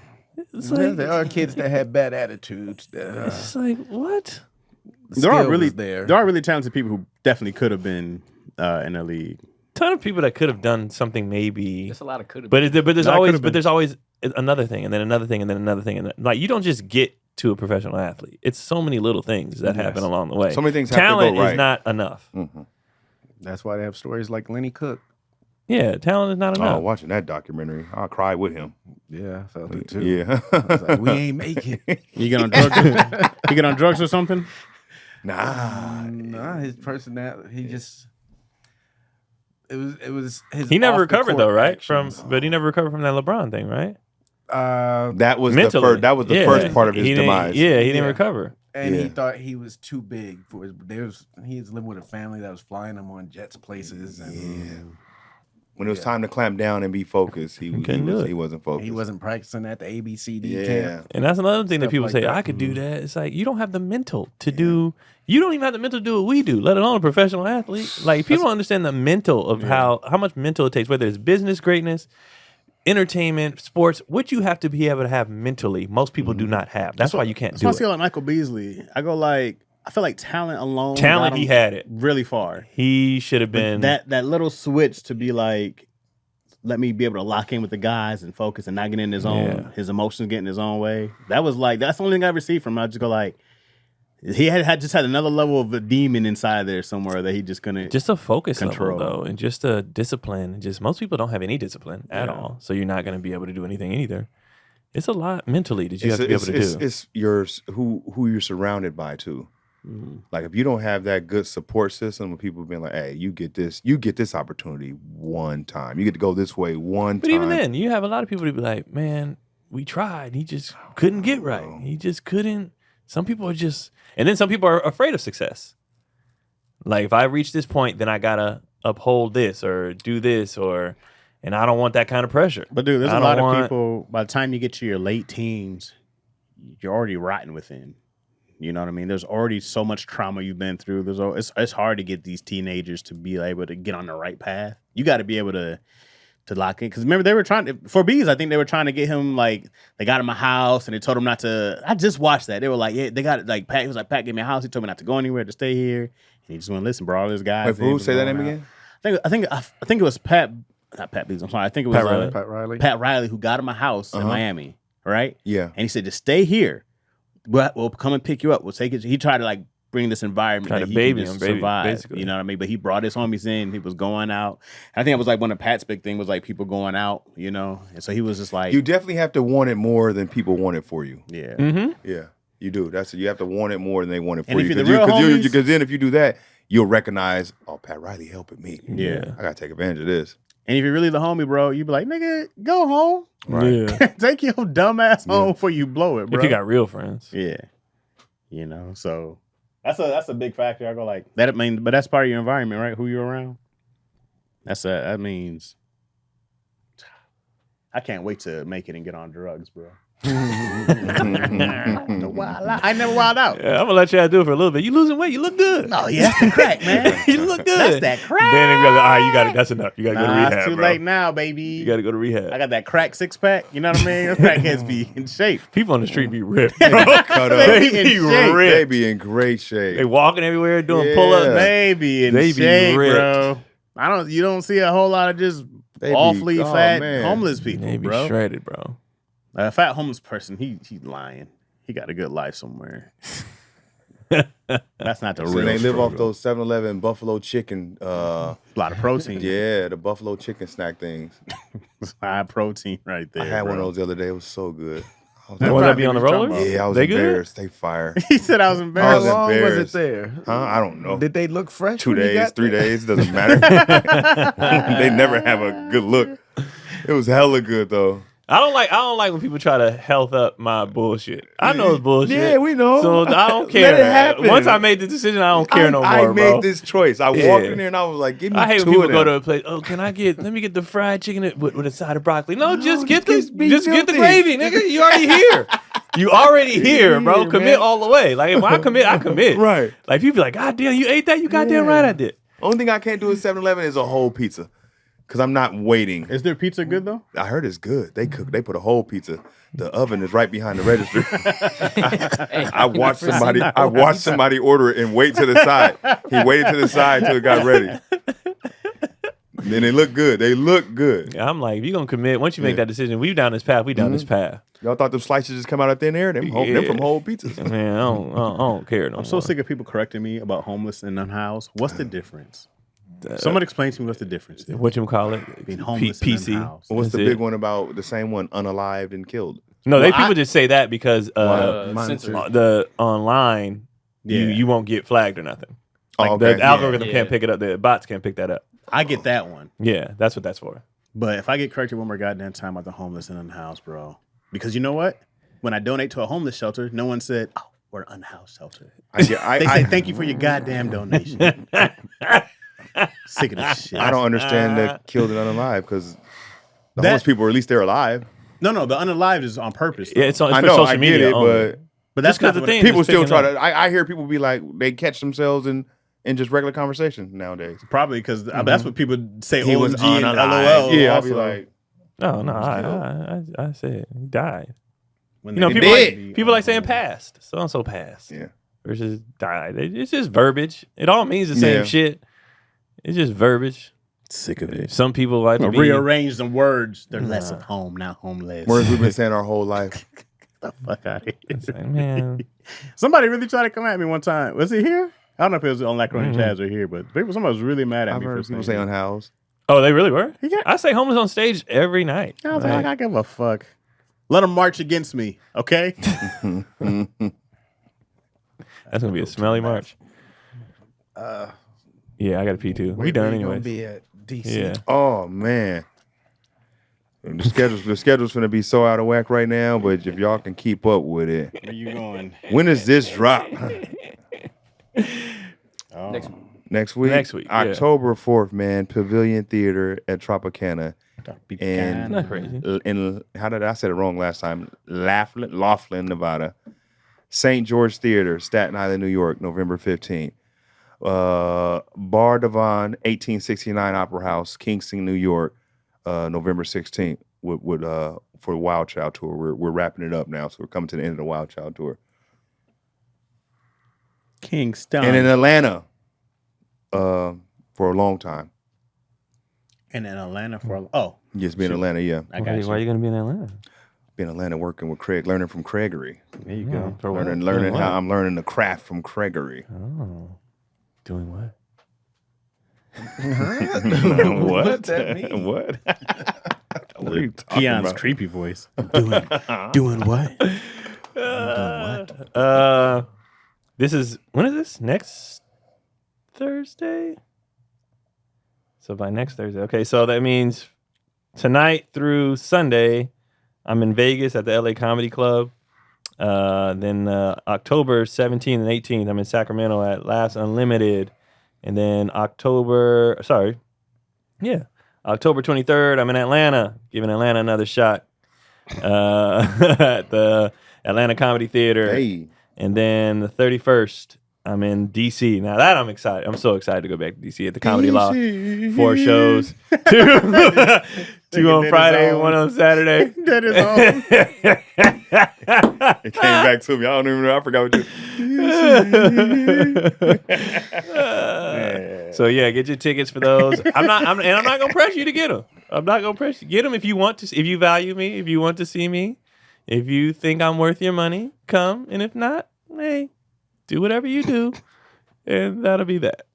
It's like, there are kids that have bad attitudes. It's like, what? There are really talented people who definitely could have been in the league. Ton of people that could have done something, maybe. There's a lot of could have. But there's always another thing, and then another thing, and then another thing, and like you don't just get to a professional athlete. It's so many little things that happen along the way. So many things. Talent have to go right. is not enough. Mm-hmm. That's why they have stories like Lenny Cook. Yeah, talent is not enough. Oh, watching that documentary, I'll cry with him. Yeah, I felt it too. Yeah, I was like, we ain't making. You get on drugs? You get on drugs or something? Nah, his personality. He just. It was his. He never recovered though, right? actions. But he never recovered from that LeBron thing, right? That was mentally. the first. That was the first part of his demise. Yeah, he didn't recover. And he thought he was too big for his. He was living with a family that was flying him on jets places. And, when it was time to clamp down and be focused, he wasn't focused. He wasn't practicing at the ABCD camp. And that's another thing that people say, I could do that. It's like, you don't have the mental to do, you don't even have the mental to do what we do, let alone a professional athlete. Like, people don't understand the mental of how much mental it takes, whether it's business greatness, entertainment, sports, what you have to be able to have mentally, most people do not have. That's why you can't do it. I feel like Michael Beasley. I feel like talent alone. He had it really far. He should have been that little switch to be like, let me be able to lock in with the guys and focus and not get in his emotions, get in his own way. That was like, that's the only thing I ever see from him. I just go like, he had another level of a demon inside there somewhere that he just couldn't just a focus control level, though, and just a discipline. Just most people don't have any discipline at all, so you're not going to be able to do anything either. It's a lot mentally that you have to be able to do. It's yours who you're surrounded by too. Mm-hmm. Like if you don't have that good support system of people being like, hey, you get this opportunity one time. You get to go this way one time. But even then, you have a lot of people to be like, man, we tried. He just couldn't get right. He just couldn't. Some people are just, and then some people are afraid of success. Like if I reach this point, then I gotta uphold this or do this and I don't want that kind of pressure. But dude, there's a lot of people, by the time you get to your late teens, you're already rotten within. You know what I mean? There's already so much trauma you've been through. It's hard to get these teenagers to be able to get on the right path. You got to be able to lock in. Because remember, they were trying to, for Bees, I think they were trying to get him, like, they got him a house and they told him not to. I just watched that. They were like, yeah, they got it. Like, Pat, he was like, Pat gave me a house. He told me not to go anywhere, to stay here. And he just went, listen, bro, all these guys. Wait, who say that name again? I think it was Pat, not Pat Bees, I'm sorry. I think it was Pat Riley who got him a house in Miami, right? Yeah. And he said, just stay here. We'll come and pick you up. We'll take it. He tried to like bring this environment that he could just survive. Basically. You know what I mean? But he brought his homies in. He was going out. I think it was like one of Pat's big thing was like people going out, you know? And so he was just like... You definitely have to want it more than people want it for you. Yeah. Mm-hmm. Yeah, you do. You have to want it more than they want it for and you. Because then if you do that, you'll recognize, oh, Pat Riley helping me. Yeah. I got to take advantage of this. And if you're really the homie, bro, you be like, nigga, go home. Right. Yeah. Take your dumb ass home before you blow it, bro. If you got real friends. Yeah. You know, so that's a big factor. I go like that. I mean, but that's part of your environment, right? Who you're around. That means I can't wait to make it and get on drugs, bro. I never wild out. Yeah, I'm gonna let you do it for a little bit. You losing weight? You look good. Oh yeah, that's the crack, man. You look good. That's that crack. Then you got it. That's enough. You gotta go to rehab. It's too late now, baby. You gotta go to rehab. I got that crack 6-pack. You know what I mean? Those crackheads be in shape. People on the street be ripped. Cut up. They be ripped. They be in great shape. They walking everywhere doing pull-ups. They be in shape, bro. You don't see a whole lot of just awfully fat homeless people, they be bro. Shredded, bro. A fat homeless person, he's lying. He got a good life somewhere. That's not the so real. They live off those 7-Eleven buffalo chicken. A lot of protein. Yeah, the buffalo chicken snack things. It's high protein right there. I had one of those the other day. It was so good. Would that be on the roller? Yeah, I was embarrassed. They fire. He said I was embarrassed. How long was it there? I don't know. Did they look fresh? 2 days, 3 days, doesn't matter. They never have a good look. It was hella good though. I don't like when people try to health up my bullshit. I know it's bullshit. Yeah, we know. So I don't care. Let it happen. Once I made the decision, I don't care no more, I made bro. this choice. I walked in there and I was like, give me two of them. I hate when people go to a place. Oh, let me get the fried chicken with a side of broccoli. No, just get the gravy, nigga. You already here. You already here, bro. Commit all the way. Like if I commit, I commit. Right. Like people be like, God damn, you ate that? You goddamn right I did. Only thing I can't do at 7-Eleven is a whole pizza. Cause I'm not waiting. Is their pizza good though? I heard it's good. They put a whole pizza. The oven is right behind the register. I watched somebody order it and wait to the side. He waited to the side till it got ready. And then they look good. Yeah, I'm like, if you're gonna commit, once you make that decision, we down this path. This path. Y'all thought the slices just come out of thin air? Them from whole pizzas. Man, I don't care no I'm so sick of people correcting me about homeless and unhoused. What's the difference? Someone explain to me what's the difference. What you call it? Being homeless PC. and unhoused. What's the big one about the same one, unalived and killed? No, people just say that because the online, you won't get flagged or nothing. Like the algorithm can't pick it up. The bots can't pick that up. I get that one. Yeah, that's what that's for. But if I get corrected one more goddamn time about the homeless and unhoused, bro. Because you know what? When I donate to a homeless shelter, no one said, oh, we're an unhoused shelter. They say thank you for your goddamn donation. Sick of this shit. I don't understand the killed and unalive because the homeless people, at least they're alive. No, the unalived is on purpose. Though. Yeah, it's for social media. But that's not the thing. People still try to. I hear people be like, they catch themselves in just regular conversation nowadays. Probably because that's what people say. He was OMG and LOL. Yeah, I'll be like, no, I said he died. When people like saying passed. So and so passed. Yeah. Versus died. It's just verbiage. It all means the same shit. It's just verbiage. Sick of it. Some people like to rearrange the words. They're less of home, not homeless. Words we've been saying our whole life. The fuck out of here. It's like, man. Somebody really tried to come at me one time. Was he here? I don't know if it was on Lacroix Chaz or here, but somebody was really mad at me. I've heard people say unhoused. Oh, they really were? Yeah. I say homeless on stage every night. I was like, I give a fuck. Let them march against me, okay? That's gonna be a smelly march. Yeah, I got to pee too. We done anyway. Be at DC. Yeah. Oh man, the schedule's gonna be so out of whack right now. But if y'all can keep up with it, where you going? When does this drop? Next week. October 4th, man. Pavilion Theater at Tropicana. And not crazy. How did I said it wrong last time? Laughlin, Nevada. St. George Theater, Staten Island, New York, November 15th. Bar Devon, 1869 Opera House, Kingston, New York, November 16th. For the Wild Child tour. We're wrapping it up now, so we're coming to the end of the Wild Child tour. Kingston. And in Atlanta, for a long time. And in Atlanta Yes, be in Atlanta, yeah. Why are you gonna be in Atlanta? Be in Atlanta working with Craig, learning from Craigery. There you go. Learning how I'm learning the craft from Craigery. Oh. Doing what? What? What's that mean? What? What are you talking Keon's about? creepy voice. Doing what? When is this? Next Thursday? So by next Thursday. Okay, so that means tonight through Sunday, I'm in Vegas at the LA Comedy Club. Then October 17th and 18th, I'm in Sacramento at Laughs Unlimited. And then October 23rd, I'm in Atlanta, giving Atlanta another shot at the Atlanta Comedy Theater. Hey. And then the 31st, I'm in DC. Now that I'm excited. I'm so excited to go back to DC at the Comedy Law. 4 shows. 2 on Friday, 1 on Saturday. That is all. It came back to me. I don't even know. I forgot what you. So yeah, get your tickets for those. I'm not gonna press you to get them. I'm not gonna press you. Get them if you want to. If you value me, if you want to see me, if you think I'm worth your money, come. And if not, hey, do whatever you do, and that'll be that.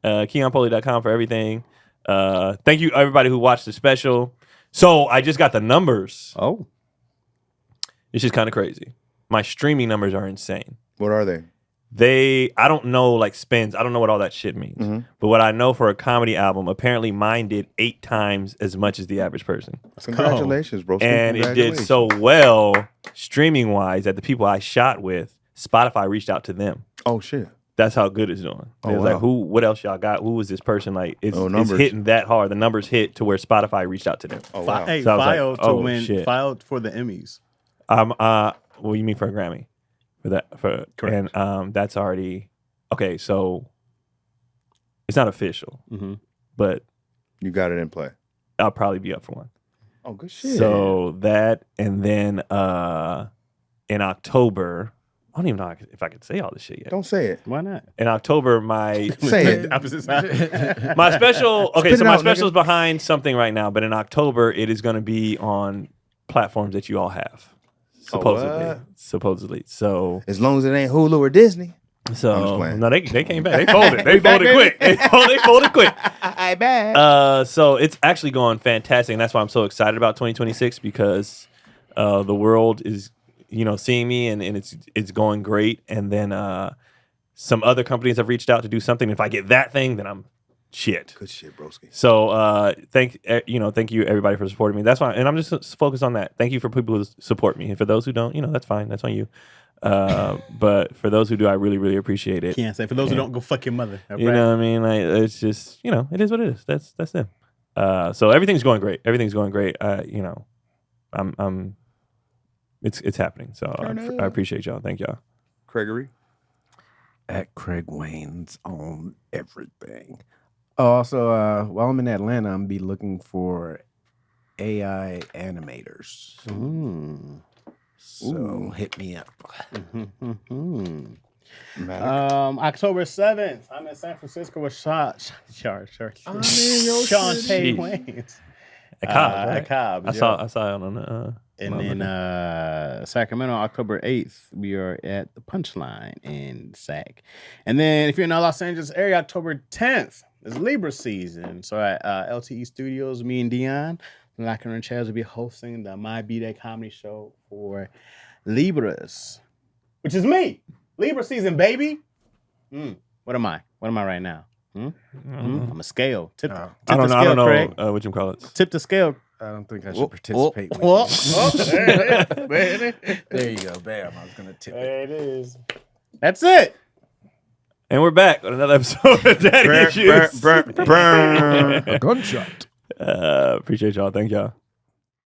KeonPoli.com for everything. Thank you, everybody who watched the special. So I just got the numbers. Oh. It's just kind of crazy. My streaming numbers are insane. What are they? I don't know like spins. I don't know what all that shit means. Mm-hmm. But what I know for a comedy album, apparently mine did 8 times as much as the average person. Congratulations, bro. And it did so well streaming wise that the people I shot with, Spotify reached out to them. Oh shit. That's how good it's doing. It was like, what else y'all got? Who was this person? Like, it's hitting that hard. The numbers hit to where Spotify reached out to them. Oh, wow. Hey, so filed for the Emmys. What you mean for a Grammy? Correct. And that's already okay. So it's not official, but you got it in play. I'll probably be up for one. Oh, good shit. So that, and then in October, I don't even know if I can say all this shit yet. Don't say it. Why not? In October, my say it. Opposite side. My special. Okay, so my special is nigga. behind something right now, but in October, it is going to be on platforms that you all have. Supposedly. So as long as it ain't Hulu or Disney. So no, they came back. They folded. They folded quick. They folded quick. I bet. So it's actually going fantastic, and that's why I'm so excited about 2026 because the world is seeing me, and it's going great. And then some other companies have reached out to do something. If I get that thing, then I'm shit. Good shit, broski. So thank you everybody for supporting me. That's why, and I'm just focused on that. Thank you for people who support me, and for those who don't, that's fine. That's on you. But for those who do, I really, really appreciate it. Can't say for those who don't, go fuck your mother. You know what I mean? Like, it's just it is what it is. That's them. So everything's going great. Everything's going great. It's happening. So I appreciate y'all. Thank y'all. Gregory at Craig Wayne's on everything. Also, while I'm in Atlanta, I'm be looking for AI animators. So hit me up. October 7th, I'm in San Francisco with Sean Wayne's. At Cobb. I saw it on the. And then Sacramento, October 8th, we are at the Punchline in Sac. And then if you're in the Los Angeles area, October 10th is Libra season. So at LTE Studios, me and Dion, Locker and Chaz will be hosting the My B-Day comedy show for Libras, which is me. Libra season, baby. What am I? What am I right now? I'm a scale. Tip I don't know what you call it. Tip the scale. I don't think I should participate. There you go. Bam. I was going to tip it. There it is. That's it. And we're back on another episode of Daddy Issues. A gunshot. Appreciate y'all. Thank y'all.